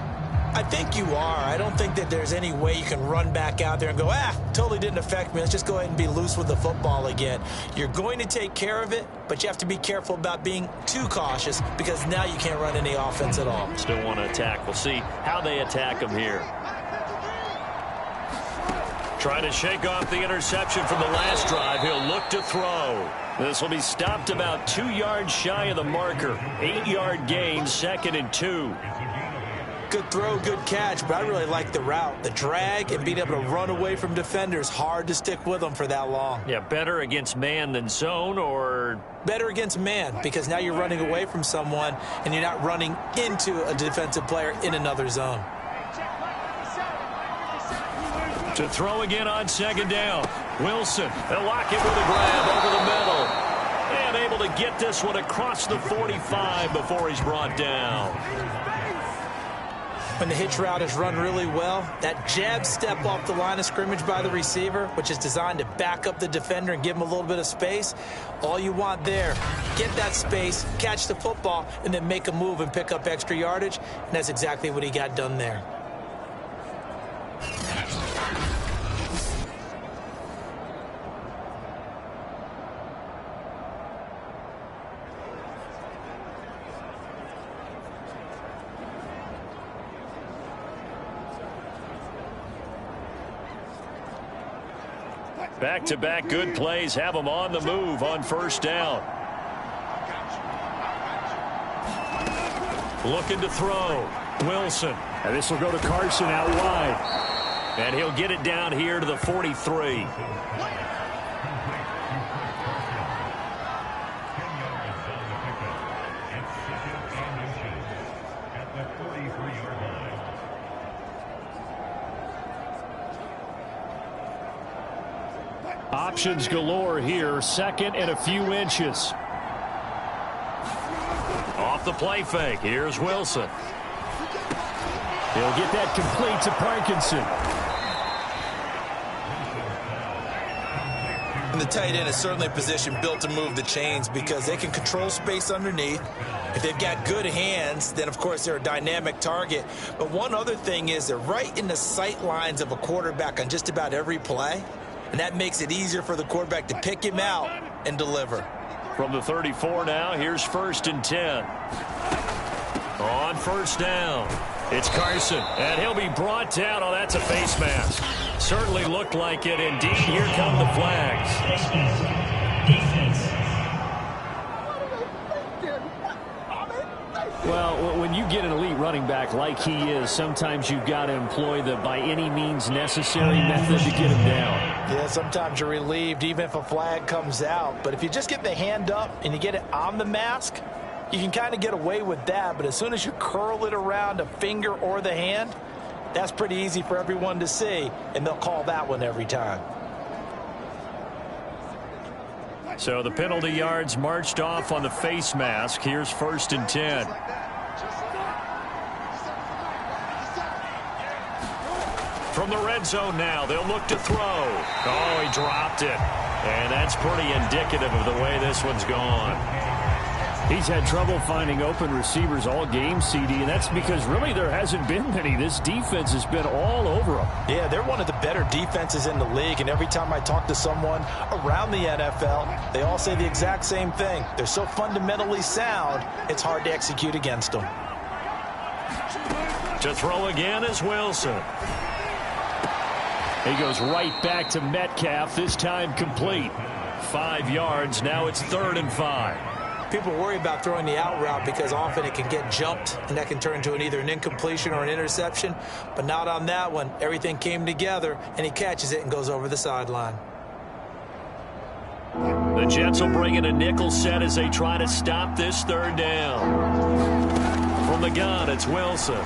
I think you are. I don't think that there's any way you can run back out there and go, totally didn't affect me. Let's just go ahead and be loose with the football again. You're going to take care of it, but you have to be careful about being too cautious because now you can't run any offense at all. Still want to attack. We'll see how they attack him here. Trying to shake off the interception from the last drive. He'll look to throw. This will be stopped about 2 yards shy of the marker. 8-yard gain, 2nd and 2. Good throw, good catch, but I really like the route. The drag and being able to run away from defenders, hard to stick with them for that long. Yeah, better against man than zone, or? Better against man, because now you're running away from someone and you're not running into a defensive player in another zone. To throw again on 2nd down. Wilson, they'll lock it with a grab over the middle. And able to get this one across the 45 before he's brought down. When the hitch route is run really well, that jab step off the line of scrimmage by the receiver, which is designed to back up the defender and give him a little bit of space, all you want there, get that space, catch the football, and then make a move and pick up extra yardage, and that's exactly what he got done there. Back-to-back good plays have them on the move on 1st down. Looking to throw. Wilson. And this will go to Carson out wide. And he'll get it down here to the 43. Options galore here. 2nd and a few inches. Off the play fake. Here's Wilson. He'll get that complete to Parkinson. And the tight end is certainly a position built to move the chains because they can control space underneath. If they've got good hands, then, of course, they're a dynamic target. But one other thing is they're right in the sight lines of a quarterback on just about every play. And that makes it easier for the quarterback to pick him out and deliver. From the 34 now, here's 1st and 10. On 1st down, it's Carson. And he'll be brought down. Oh, that's a face mask. Certainly looked like it. Indeed, here come the flags. Well, when you get an elite running back like he is, sometimes you've got to employ the by any means necessary method to get him down. Yeah, sometimes you're relieved even if a flag comes out. But if you just get the hand up and you get it on the mask, you can kind of get away with that. But as soon as you curl it around a finger or the hand, that's pretty easy for everyone to see, and they'll call that one every time. So the penalty yards marched off on the face mask. Here's 1st and 10. From the red zone now, they'll look to throw. Oh, he dropped it. And that's pretty indicative of the way this one's gone. He's had trouble finding open receivers all game, CD, and that's because really there hasn't been many. This defense has been all over them. Yeah, they're one of the better defenses in the league, and every time I talk to someone around the NFL, they all say the exact same thing. They're so fundamentally sound, it's hard to execute against them. To throw again is Wilson. He goes right back to Metcalf, this time complete. 5 yards, now it's 3rd and 5. People worry about throwing the out route because often it can get jumped, and that can turn into either an incompletion or an interception. But not on that one. Everything came together, and he catches it and goes over the sideline. The Jets will bring in a nickel set as they try to stop this 3rd down. From the gun, it's Wilson.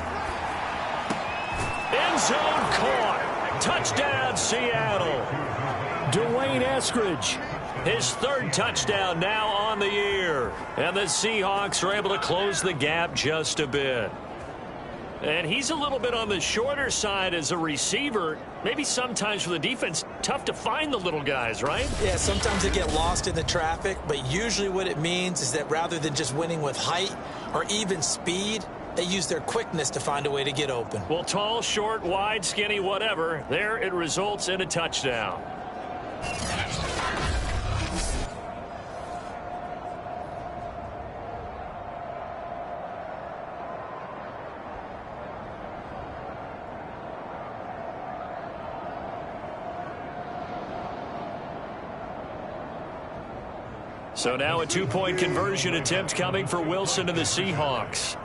End zone caught. Touchdown, Seattle. Dwayne Eskridge. His 3rd touchdown now on the year. And the Seahawks are able to close the gap just a bit. And he's a little bit on the shorter side as a receiver. Maybe sometimes for the defense, tough to find the little guys, right? Yeah, sometimes they get lost in the traffic, but usually what it means is that rather than just winning with height or even speed, they use their quickness to find a way to get open. Well, tall, short, wide, skinny, whatever, there it results in a touchdown. So now a 2-point conversion attempt coming for Wilson and the Seahawks.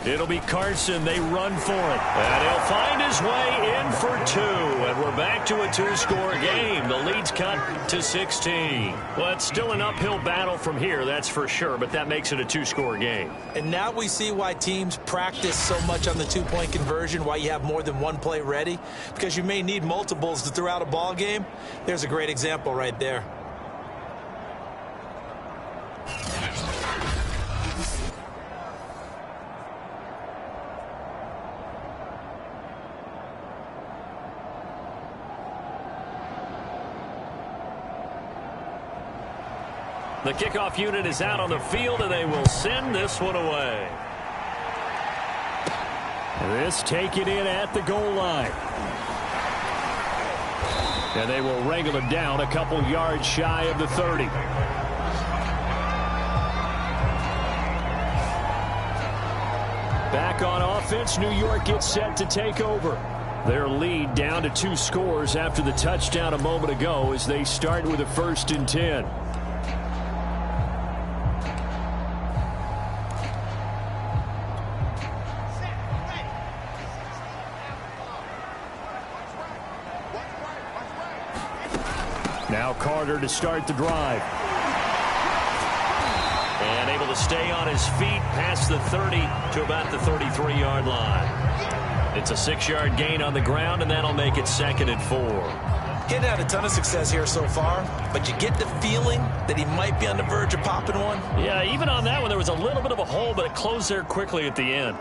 It'll be Carson. They run for it. And he'll find his way in for 2. And we're back to a 2-score game. The lead's cut to 16. Well, it's still an uphill battle from here, that's for sure. But that makes it a 2-score game. And now we see why teams practice so much on the 2-point conversion, why you have more than one play ready. Because you may need multiples to throw out a ball game. There's a great example right there. The kickoff unit is out on the field, and they will send this one away. This taken in at the goal line. And they will wrangle him down a couple yards shy of the 30. Back on offense, New York gets set to take over. Their lead down to 2 scores after the touchdown a moment ago as they start with a 1st and 10. Now Carter to start the drive. And able to stay on his feet past the 30 to about the 33-yard line. It's a 6-yard gain on the ground, and that'll make it 2nd and 4. Getting had a ton of success here so far, but you get the feeling that he might be on the verge of popping one. Yeah, even on that one, there was a little bit of a hole, but it closed there quickly at the end.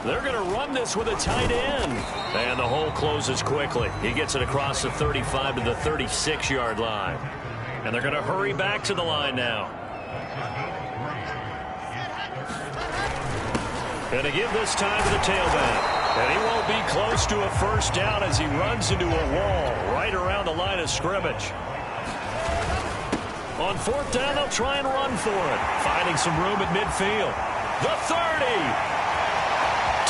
They're going to run this with a tight end. And the hole closes quickly. He gets it across the 35 to the 36-yard line. And they're going to hurry back to the line now. Going to give this time to the tailback. And he won't be close to a 1st down as he runs into a wall right around the line of scrimmage. On 4th down, they'll try and run for it. Finding some room at midfield. The 30.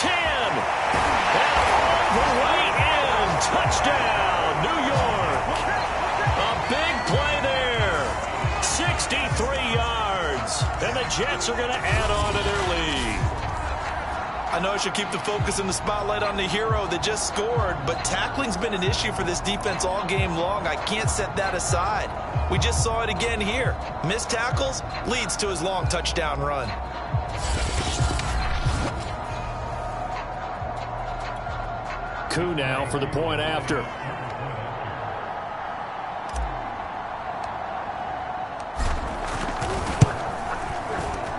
10. And all the way in. Touchdown, New York. A big play there. 63 yards. And the Jets are going to add on to their lead. I know I should keep the focus and the spotlight on the hero that just scored, but tackling's been an issue for this defense all game long. I can't set that aside. We just saw it again here. Missed tackles leads to his long touchdown run. Koo now for the point after.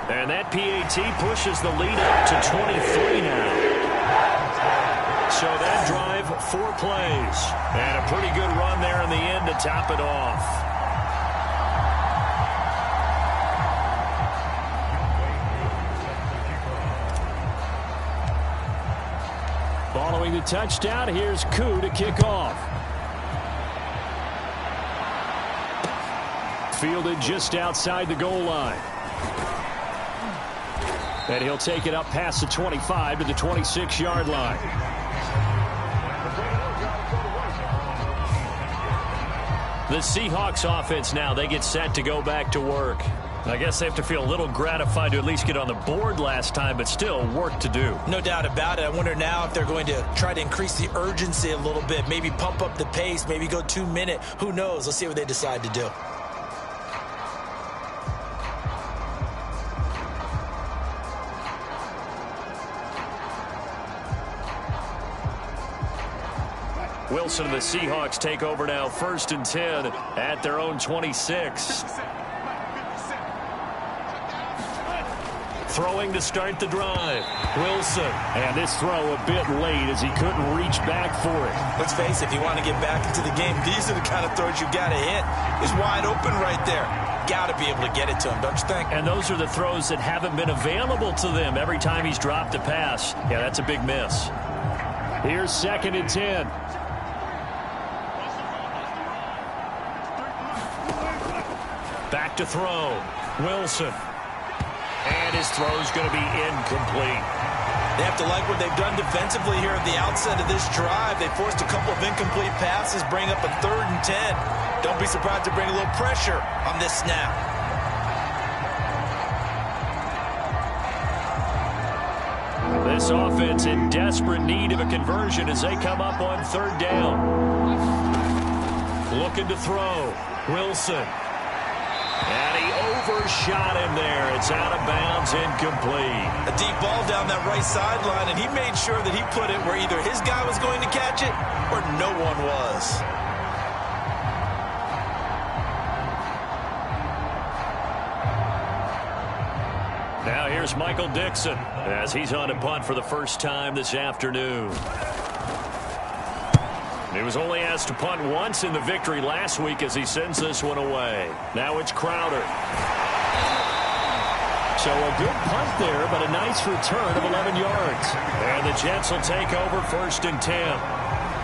And that PAT pushes the lead up to 23 now. So that drive, 4 plays. And a pretty good run there in the end to top it off. Following the touchdown, here's Koo to kick off. Fielded just outside the goal line. And he'll take it up past the 25 to the 26-yard line. The Seahawks offense now, they get set to go back to work. I guess they have to feel a little gratified to at least get on the board last time, but still work to do. No doubt about it. I wonder now if they're going to try to increase the urgency a little bit, maybe pump up the pace, maybe go 2-minute. Who knows? Let's see what they decide to do. Wilson and the Seahawks take over now, 1st and 10 at their own 26. Throwing to start the drive. Wilson. And this throw a bit late as he couldn't reach back for it. Let's face it, if you want to get back into the game, these are the kind of throws you got to hit. He's wide open right there. Got to be able to get it to him, don't you think? And those are the throws that haven't been available to them every time he's dropped a pass. Yeah, that's a big miss. Here's 2nd and 10. Back to throw. Wilson. And his throw's going to be incomplete. They have to like what they've done defensively here at the outset of this drive. They forced a couple of incomplete passes, bring up a 3rd and 10. Don't be surprised to bring a little pressure on this snap. This offense in desperate need of a conversion as they come up on 3rd down. Looking to throw. Wilson. And he overshot him there. It's out of bounds, incomplete. A deep ball down that right sideline, and he made sure that he put it where either his guy was going to catch it or no one was. Now here's Michael Dixon as he's on a punt for the first time this afternoon. He was only asked to punt once in the victory last week as he sends this one away. Now it's Crowder. So a good punt there, but a nice return of 11 yards. And the Jets will take over 1st and 10.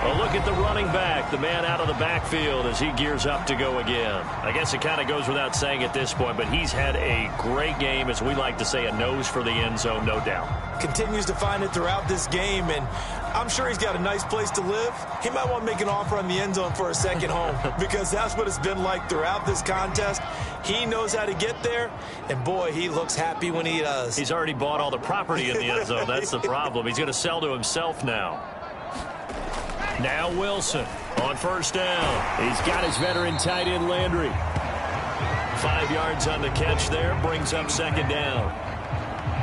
A look at the running back, the man out of the backfield as he gears up to go again. I guess it kind of goes without saying at this point, but he's had a great game, as we like to say, a nose for the end zone, no doubt. Continues to find it throughout this game, and I'm sure he's got a nice place to live. He might want to make an offer on the end zone for a second home because that's what it's been like throughout this contest. He knows how to get there, and boy, he looks happy when he does. He's already bought all the property in the end zone. That's the problem. He's going to sell to himself now. Now Wilson on 1st down. He's got his veteran tight end Landry. 5 yards on the catch there, brings up 2nd down.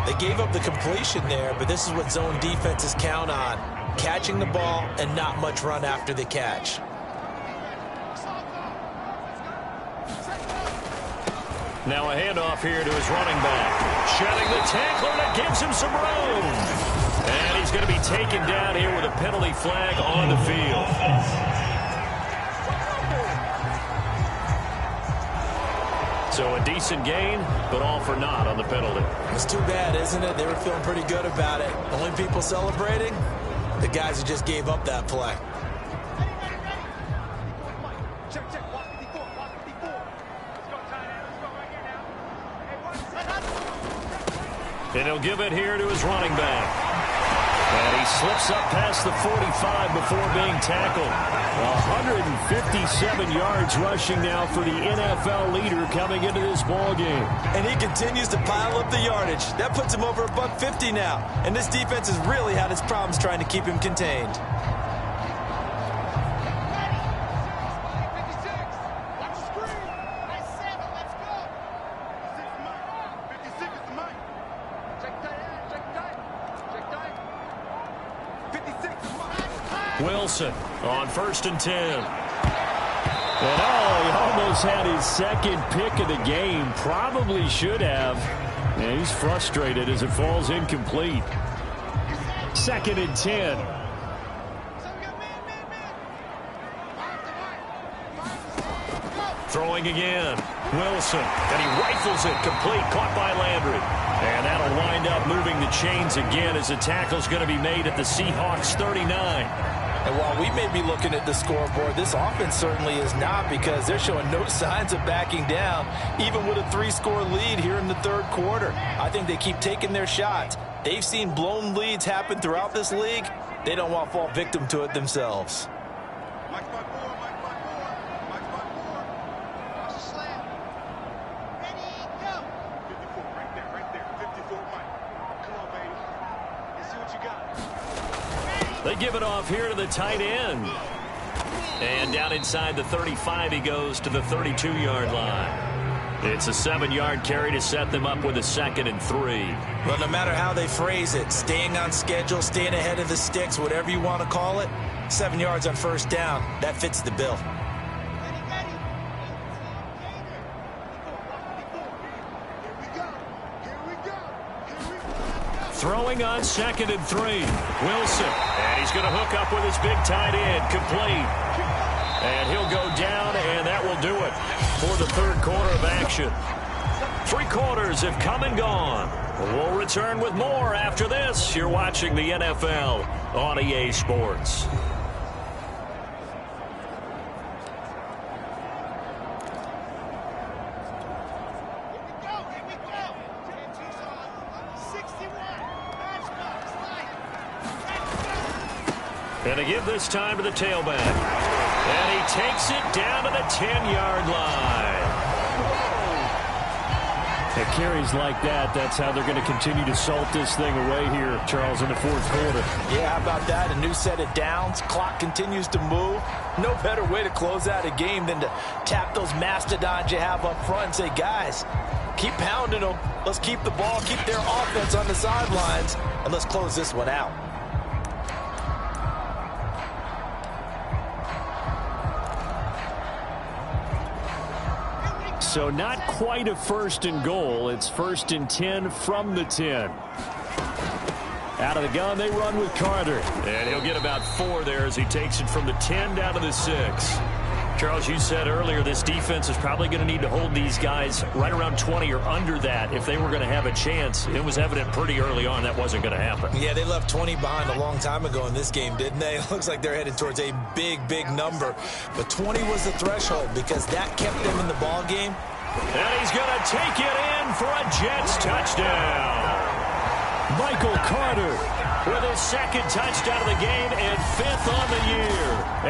They gave up the completion there, but this is what zone defenses count on. Catching the ball and not much run after the catch. Now a handoff here to his running back. Shedding the tackler that gives him some room. And he's going to be taken down here with a penalty flag on the field. So a decent gain, but all for naught on the penalty. It's too bad, isn't it? They were feeling pretty good about it. Only people celebrating, the guys who just gave up that play. And he'll give it here to his running back. And he slips up past the 45 before being tackled. 157 yards rushing now for the NFL leader coming into this ball game. And he continues to pile up the yardage. That puts him over $150 now. And this defense has really had its problems trying to keep him contained. Wilson on 1st and 10. And he almost had his second pick of the game. Probably should have. And he's frustrated as it falls incomplete. 2nd and 10. Throwing again. Wilson. And he rifles it complete. Caught by Landry. And that'll wind up moving the chains again as the tackle's going to be made at the Seahawks 39. And while we may be looking at the scoreboard, this offense certainly is not, because they're showing no signs of backing down, even with a 3-score lead here in the 3rd quarter. I think they keep taking their shots. They've seen blown leads happen throughout this league. They don't want to fall victim to it themselves. They give it off here to the tight end. And down inside the 35, he goes to the 32-yard line. It's a 7-yard carry to set them up with a 2nd and 3. Well, no matter how they phrase it, staying on schedule, staying ahead of the sticks, whatever you want to call it, 7 yards on 1st down, that fits the bill. Throwing on 2nd and 3. Wilson. And he's going to hook up with his big tight end. Complete. And he'll go down, and that will do it for the 3rd quarter of action. 3 quarters have come and gone. We'll return with more after this. You're watching the NFL on EA Sports. And to give this time to the tailback. And he takes it down to the 10-yard line. At carries like that, that's how they're going to continue to salt this thing away here, Charles, in the 4th quarter. Yeah, how about that? A new set of downs. Clock continues to move. No better way to close out a game than to tap those mastodons you have up front and say, guys, keep pounding them. Let's keep the ball, keep their offense on the sidelines, and let's close this one out. So not quite a 1st and goal. It's 1st and 10 from the 10. Out of the gun, they run with Carter. And he'll get about 4 there as he takes it from the 10 down to the 6. Charles, you said earlier this defense is probably going to need to hold these guys right around 20 or under that if they were going to have a chance. It was evident pretty early on that wasn't going to happen. Yeah, they left 20 behind a long time ago in this game, didn't they? It looks like they're headed towards a big, big number. But 20 was the threshold because that kept them in the ball game. And he's going to take it in for a Jets touchdown. Michael Carter with his 2nd touchdown of the game and 5th on the year.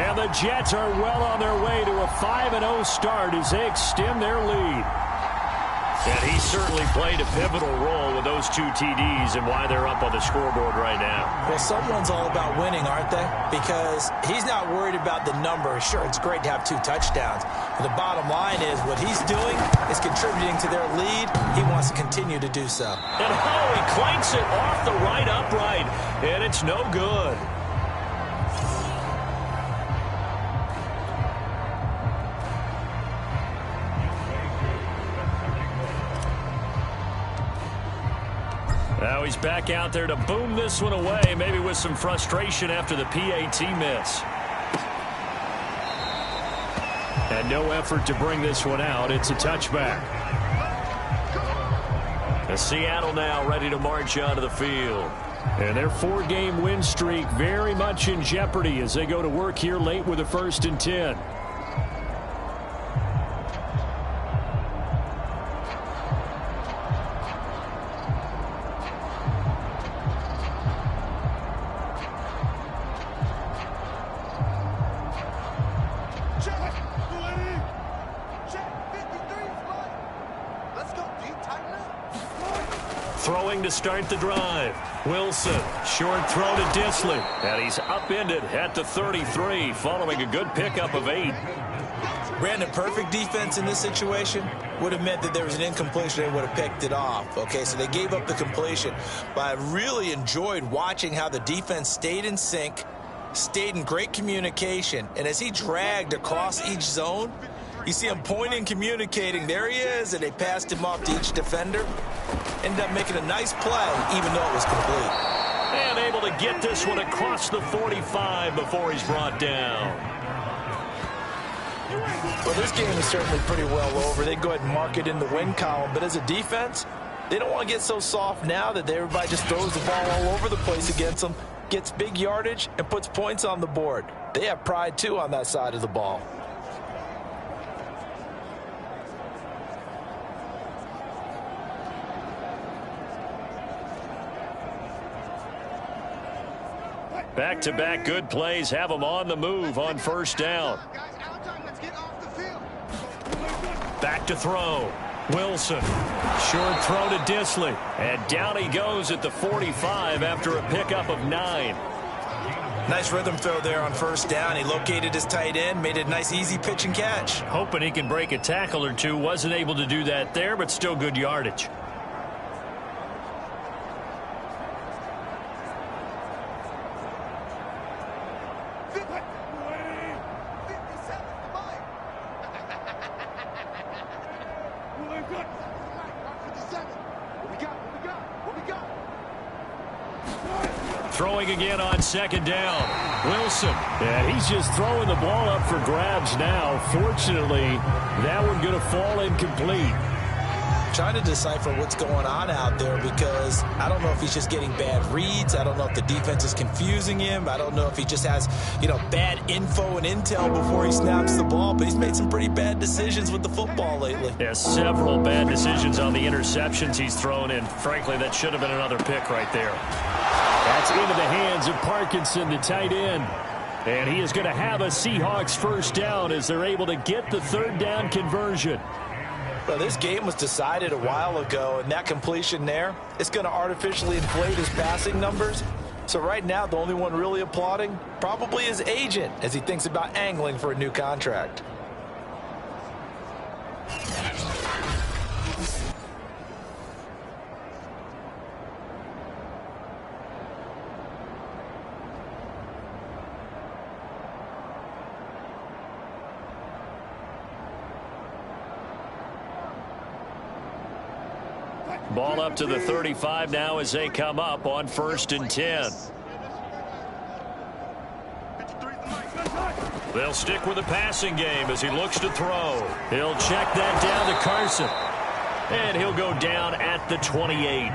And the Jets are well on their way to a 5-0 start as they extend their lead. And he certainly played a pivotal role with those 2 TDs and why they're up on the scoreboard right now. Well, someone's all about winning, aren't they? Because he's not worried about the number. Sure, it's great to have 2 touchdowns. But the bottom line is what he's doing is contributing to their lead. He wants to continue to do so. And he clanks it off the right upright. And it's no good. Now he's back out there to boom this one away, maybe with some frustration after the PAT miss. And no effort to bring this one out. It's a touchback. And Seattle now ready to march onto the field. And their 4-game win streak very much in jeopardy as they go to work here late with a 1st and 10. Throwing to start the drive. Wilson, short throw to Disley. And he's upended at the 33 following a good pickup of 8. Brandon, perfect defense in this situation would have meant that there was an incompletion. They would have picked it off. Okay, so they gave up the completion. But I really enjoyed watching how the defense stayed in sync, stayed in great communication. And as he dragged across each zone, you see him pointing, communicating. There he is, and they passed him off to each defender. Ended up making a nice play, even though it was complete. And able to get this one across the 45 before he's brought down. Well, this game is certainly pretty well over. They go ahead and mark it in the win column. But as a defense, they don't want to get so soft now that everybody just throws the ball all over the place against them, gets big yardage, and puts points on the board. They have pride, too, on that side of the ball. Back-to-back good plays have them on the move on first down. Back to throw. Wilson. Short throw to Disley. And down he goes at the 45 after a pickup of 9. Nice rhythm throw there on first down. He located his tight end, made it a nice easy pitch and catch. Hoping he can break a tackle or two. Wasn't able to do that there, but still good yardage. Throwing again on second down. Wilson. And he's just throwing the ball up for grabs now. Fortunately, that one going to fall incomplete. Trying to decipher what's going on out there because I don't know if he's just getting bad reads. I don't know if the defense is confusing him. I don't know if he just has, bad info and intel before he snaps the ball. But he's made some pretty bad decisions with the football lately. Yeah, several bad decisions on the interceptions he's thrown in. Frankly, that should have been another pick right there. That's into the hands of Parkinson, the tight end. And he is going to have a Seahawks first down as they're able to get the third down conversion. Well, this game was decided a while ago, and that completion there, it's going to artificially inflate his passing numbers. So right now, the only one really applauding probably his agent as he thinks about angling for a new contract. Ball up to the 35 now as they come up on 1st and 10. They'll stick with the passing game as he looks to throw. He'll check that down to Carson. And he'll go down at the 28.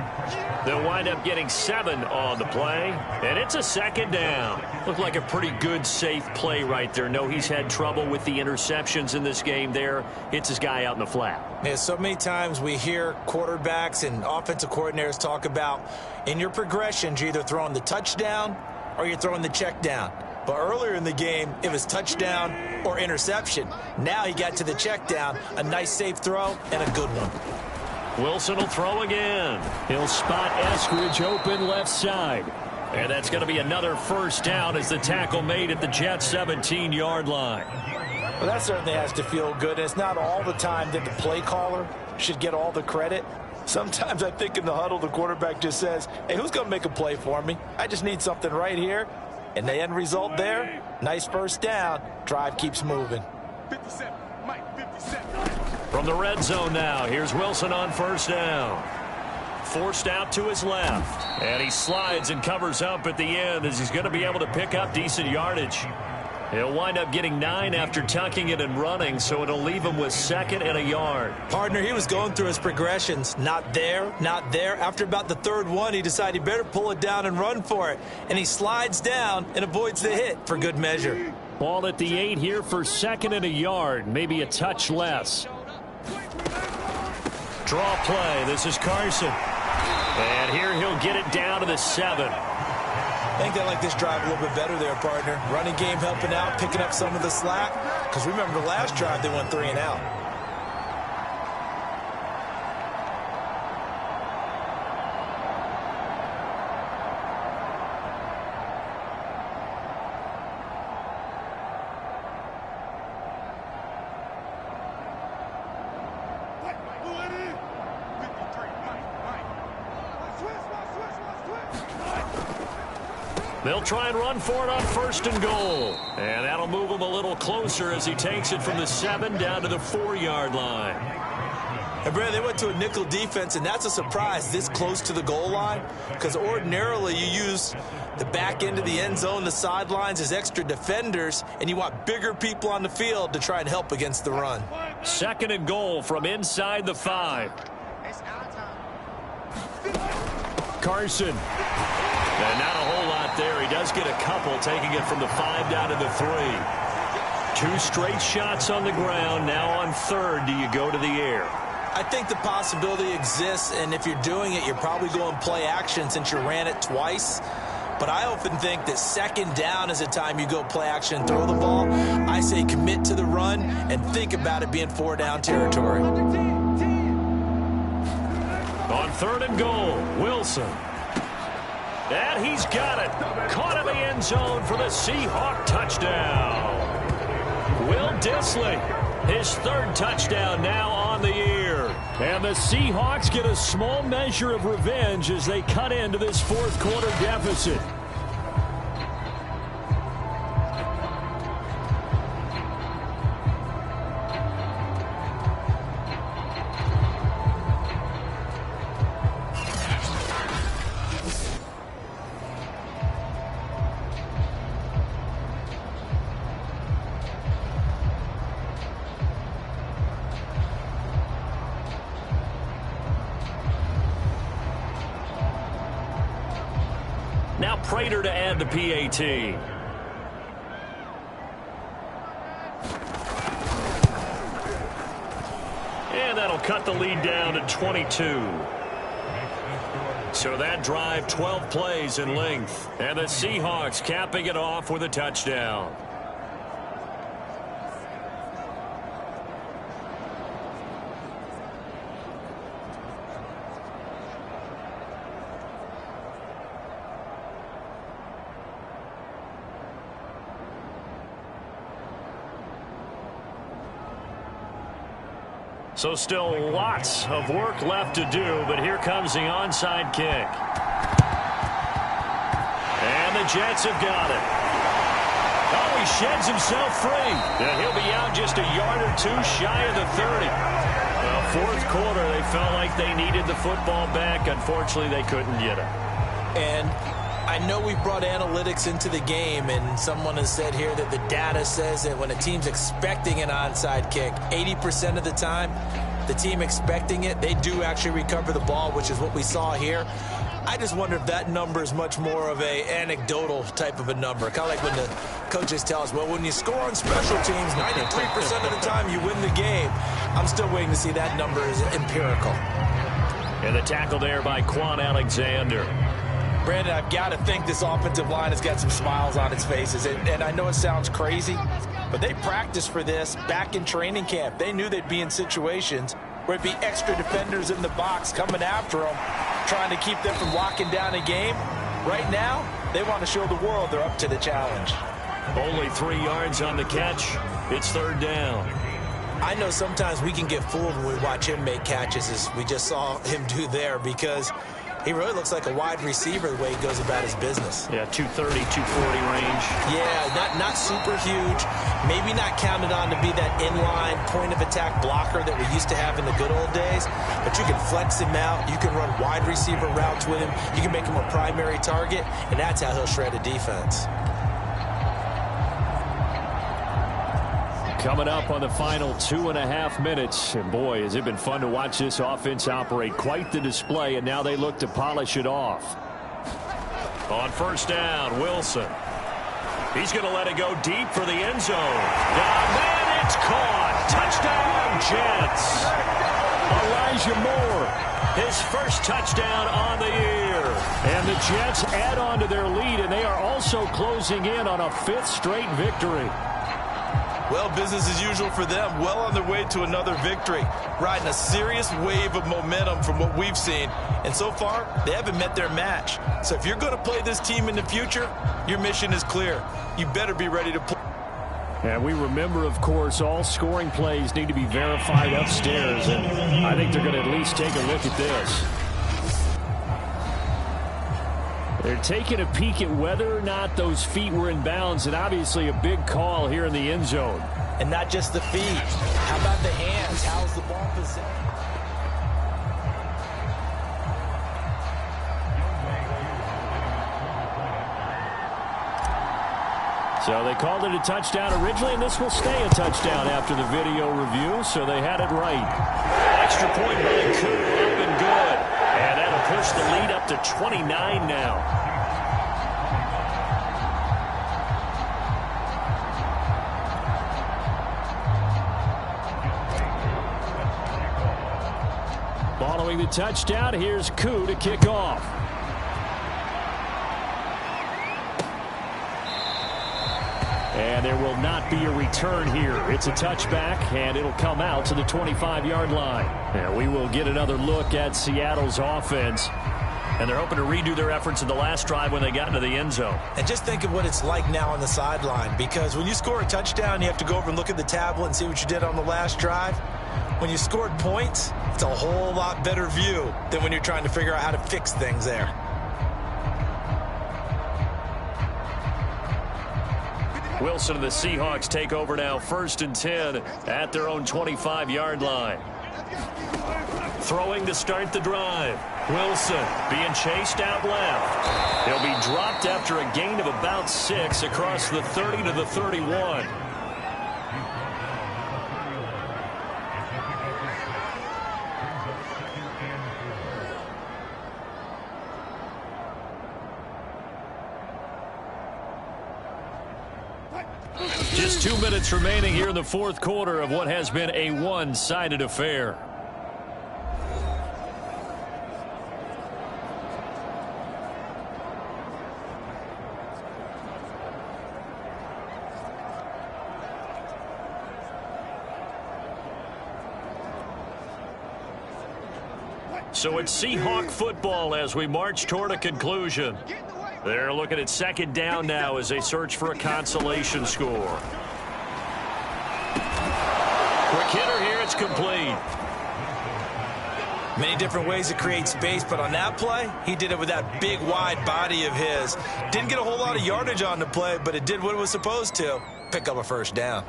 They'll wind up getting 7 on the play. And it's a 2nd down. Looked like a pretty good, safe play right there. No, he's had trouble with the interceptions in this game there. Hits his guy out in the flat. Yeah, so many times we hear quarterbacks and offensive coordinators talk about in your progressions, you're either throwing the touchdown or you're throwing the check down. But earlier in the game, it was touchdown or interception. Now he got to the check down, a nice safe throw, and a good one. Wilson will throw again. He'll spot Eskridge open left side. And that's going to be another first down as the tackle made at the Jets' 17-yard line. Well, that certainly has to feel good. And it's not all the time that the play caller should get all the credit. Sometimes I think in the huddle, the quarterback just says, hey, who's going to make a play for me? I just need something right here. And the end result there, nice first down. Drive keeps moving. 57, Mike, 57. From the red zone now, here's Wilson on first down. Forced out to his left. And he slides and covers up at the end as he's going to be able to pick up decent yardage. He'll wind up getting 9 after tucking it and running, so it'll leave him with 2nd and a yard. Partner, he was going through his progressions. Not there, not there. After about the 3rd one, he decided he better pull it down and run for it. And he slides down and avoids the hit for good measure. Ball at the 8 here for 2nd and a yard, maybe a touch less. Draw play. This is Carson. And here he'll get it down to the 7. I think they like this drive a little bit better there, partner. Running game helping out, picking up some of the slack. Because remember, the last drive, they went 3 and out. They'll try and run for it on 1st and goal. And that'll move him a little closer as he takes it from the 7 down to the 4-yard line. And Brad, they went to a nickel defense, and that's a surprise this close to the goal line, because ordinarily you use the back end of the end zone, the sidelines as extra defenders, and you want bigger people on the field to try and help against the run. 2nd and goal from inside the 5. Carson. And not a whole lot there. He does get a couple, taking it from the 5 down to the 3. 2 straight shots on the ground. Now on 3rd, do you go to the air? I think the possibility exists, and if you're doing it, you're probably going play action since you ran it twice. But I often think that 2nd down is the time you go play action and throw the ball. I say commit to the run and think about it being 4-down territory. On 3rd and goal, Wilson. And he's got it. Caught in the end zone for the Seahawk touchdown. Will Dissly, his 3rd touchdown now on the year. And the Seahawks get a small measure of revenge as they cut into this 4th quarter deficit. Now Prater to add the PAT. And that'll cut the lead down to 22. So that drive, 12 plays in length. And the Seahawks capping it off with a touchdown. So still lots of work left to do, but here comes the onside kick. And the Jets have got it. Oh, he sheds himself free. And he'll be out just a yard or 2 shy of the 30. Well, 4th quarter, they felt like they needed the football back. Unfortunately, they couldn't get it. And I know we brought analytics into the game, and someone has said here that the data says that when a team's expecting an onside kick, 80% of the time, the team expecting it, they do actually recover the ball, which is what we saw here. I just wonder if that number is much more of a anecdotal type of a number. Kind of like when the coaches tell us, well, when you score on special teams, 93% of the time you win the game. I'm still waiting to see that number is empirical. And the tackle there by Quan Alexander. Brandon, I've got to think this offensive line has got some smiles on its faces. And I know it sounds crazy, but they practiced for this back in training camp. They knew they'd be in situations where it'd be extra defenders in the box coming after them, trying to keep them from locking down a game. Right now, they want to show the world they're up to the challenge. Only 3 yards on the catch. It's 3rd down. I know sometimes we can get fooled when we watch him make catches, as we just saw him do there, because he really looks like a wide receiver the way he goes about his business. Yeah, 230, 240 range. Yeah, not super huge. Maybe not counted on to be that inline point-of-attack blocker that we used to have in the good old days. But you can flex him out. You can run wide receiver routes with him. You can make him a primary target, and that's how he'll shred a defense. Coming up on the final 2.5 minutes. And boy, has it been fun to watch this offense operate. Quite the display, and now they look to polish it off. On 1st down, Wilson. He's going to let it go deep for the end zone. And then it's caught. Touchdown, Jets. Elijah Moore, his 1st touchdown on the year. And the Jets add on to their lead, and they are also closing in on a 5th straight victory. Well, business as usual for them. Well on their way to another victory. Riding a serious wave of momentum from what we've seen. And so far, they haven't met their match. So if you're going to play this team in the future, your mission is clear. You better be ready to play. And we remember, of course, all scoring plays need to be verified upstairs. And I think they're going to at least take a look at this. They're taking a peek at whether or not those feet were in bounds, and obviously a big call here in the end zone. And not just the feet. How about the hands? How's the ball positioned? So they called it a touchdown originally, and this will stay a touchdown after the video review, so they had it right. Extra point by Koo, up and good. And that'll push the lead up to 29 now. Following the touchdown, here's Koo to kick off. And there will not be a return here. It's a touchback, and it'll come out to the 25-yard line. And we will get another look at Seattle's offense. And they're hoping to redo their efforts in the last drive when they got into the end zone. And just think of what it's like now on the sideline, because when you score a touchdown, you have to go over and look at the tablet and see what you did on the last drive. When you scored points, it's a whole lot better view than when you're trying to figure out how to fix things there. Wilson and the Seahawks take over now, 1st and 10 at their own 25-yard line. Throwing to start the drive. Wilson being chased out left. He'll be dropped after a gain of about 6 across the 30 to the 31. Just 2 minutes remaining here in the 4th quarter of what has been a one-sided affair. So it's Seahawk football as we march toward a conclusion. They're looking at 2nd down now as they search for a consolation score. Quick hitter here, it's complete. Many different ways to create space, but on that play, he did it with that big, wide body of his. Didn't get a whole lot of yardage on the play, but it did what it was supposed to. Pick up a 1st down.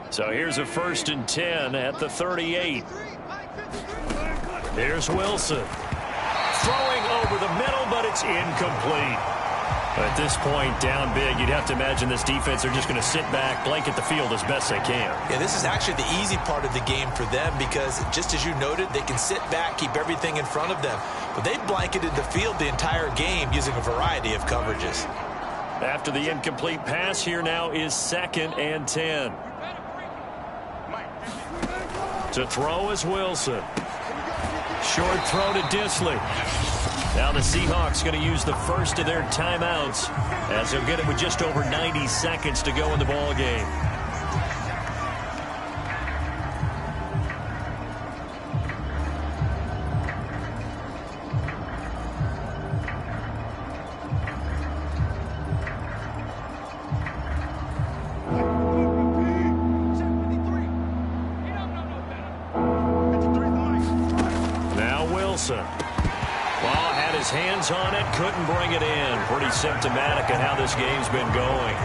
So here's a 1st and 10 at the 38. Here's Wilson. Throwing over the middle, but it's incomplete. At this point, down big, you'd have to imagine this defense are just going to sit back, blanket the field as best they can. Yeah, this is actually the easy part of the game for them because, just as you noted, they can sit back, keep everything in front of them. But they blanketed the field the entire game using a variety of coverages. After the incomplete pass, here now is 2nd and 10. To throw is Wilson. Short throw to Disley. Now the Seahawks going to use the first of their timeouts as they'll get it with just over 90 seconds to go in the ball game. Well, had his hands on it, couldn't bring it in. Pretty symptomatic of how this game's been going.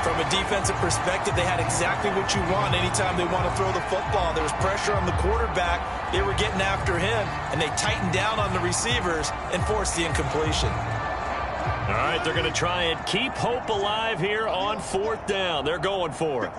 From a defensive perspective, they had exactly what you want anytime they want to throw the football. There was pressure on the quarterback. They were getting after him, and they tightened down on the receivers and forced the incompletion. All right, they're going to try and keep hope alive here on 4th down. They're going for it.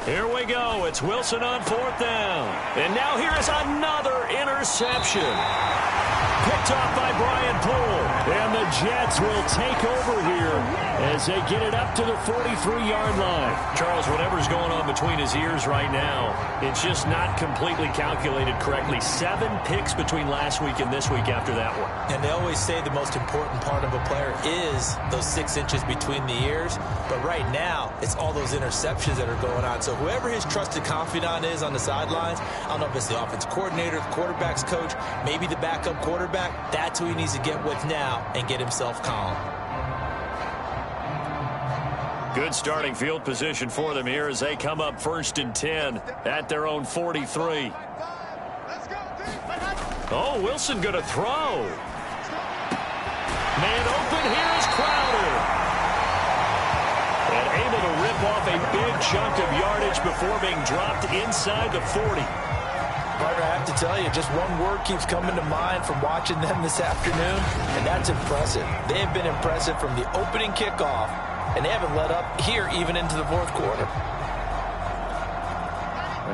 Here we go. It's Wilson on 4th down. And now here is another interception. Picked off by Brian Poole. And the Jets will take over here as they get it up to the 43-yard line. Charles, whatever's going on between his ears right now, it's just not completely calculated correctly. 7 picks between last week and this week after that one. And they always say the most important part of a player is those 6 inches between the ears. But right now, it's all those interceptions that are going on. So whoever his trusted confidant is on the sidelines, I don't know if it's the offense coordinator, the quarterback's coach, maybe the backup quarterback, that's who he needs to get with now and get himself calm. Good starting field position for them here as they come up 1st and 10 at their own 43. Oh, Wilson going to throw. Man open, here is Crowder. And able to rip off a big chunk of yardage before being dropped inside the 40. Partner, I have to tell you, just one word keeps coming to mind from watching them this afternoon, and that's impressive. They have been impressive from the opening kickoff, and they haven't let up here even into the 4th quarter.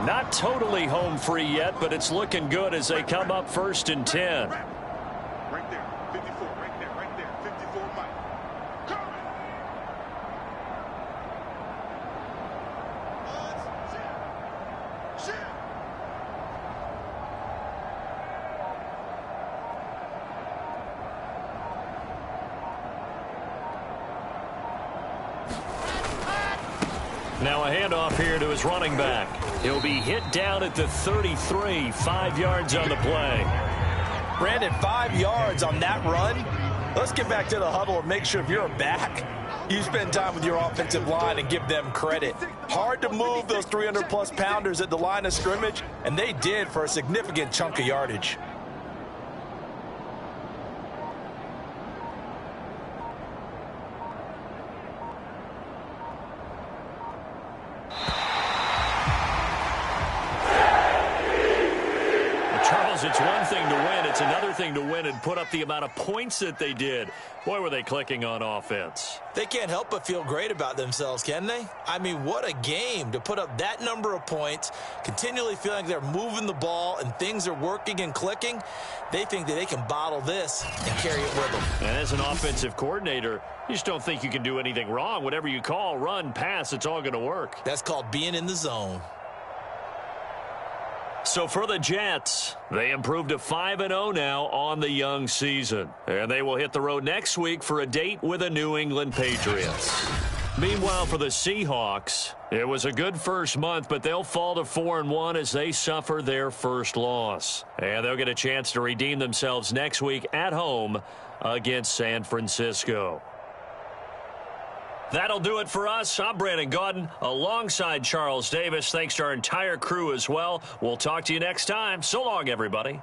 Not totally home free yet, but it's looking good as they come up 1st and 10. Right there, 54, right there, 54, Mike. Now a handoff here to his running back. He'll be hit down at the 33, 5 yards on the play. Brandon, 5 yards on that run. Let's get back to the huddle and make sure if you're a back, you spend time with your offensive line and give them credit. Hard to move those 300-plus pounders at the line of scrimmage, and they did for a significant chunk of yardage. It's one thing to win. It's another thing to win and put up the amount of points that they did. Boy, were they clicking on offense. They can't help but feel great about themselves, can they? I mean, what a game to put up that number of points, continually feeling like they're moving the ball and things are working and clicking. They think that they can bottle this and carry it with them. And as an offensive coordinator, you just don't think you can do anything wrong. Whatever you call, run, pass, it's all going to work. That's called being in the zone. So for the Jets, they improved to 5-0 now on the young season. And they will hit the road next week for a date with the New England Patriots. Meanwhile, for the Seahawks, it was a good first month, but they'll fall to 4-1 as they suffer their first loss. And they'll get a chance to redeem themselves next week at home against San Francisco. That'll do it for us. I'm Brandon Gaudin alongside Charles Davis. Thanks to our entire crew as well. We'll talk to you next time. So long, everybody.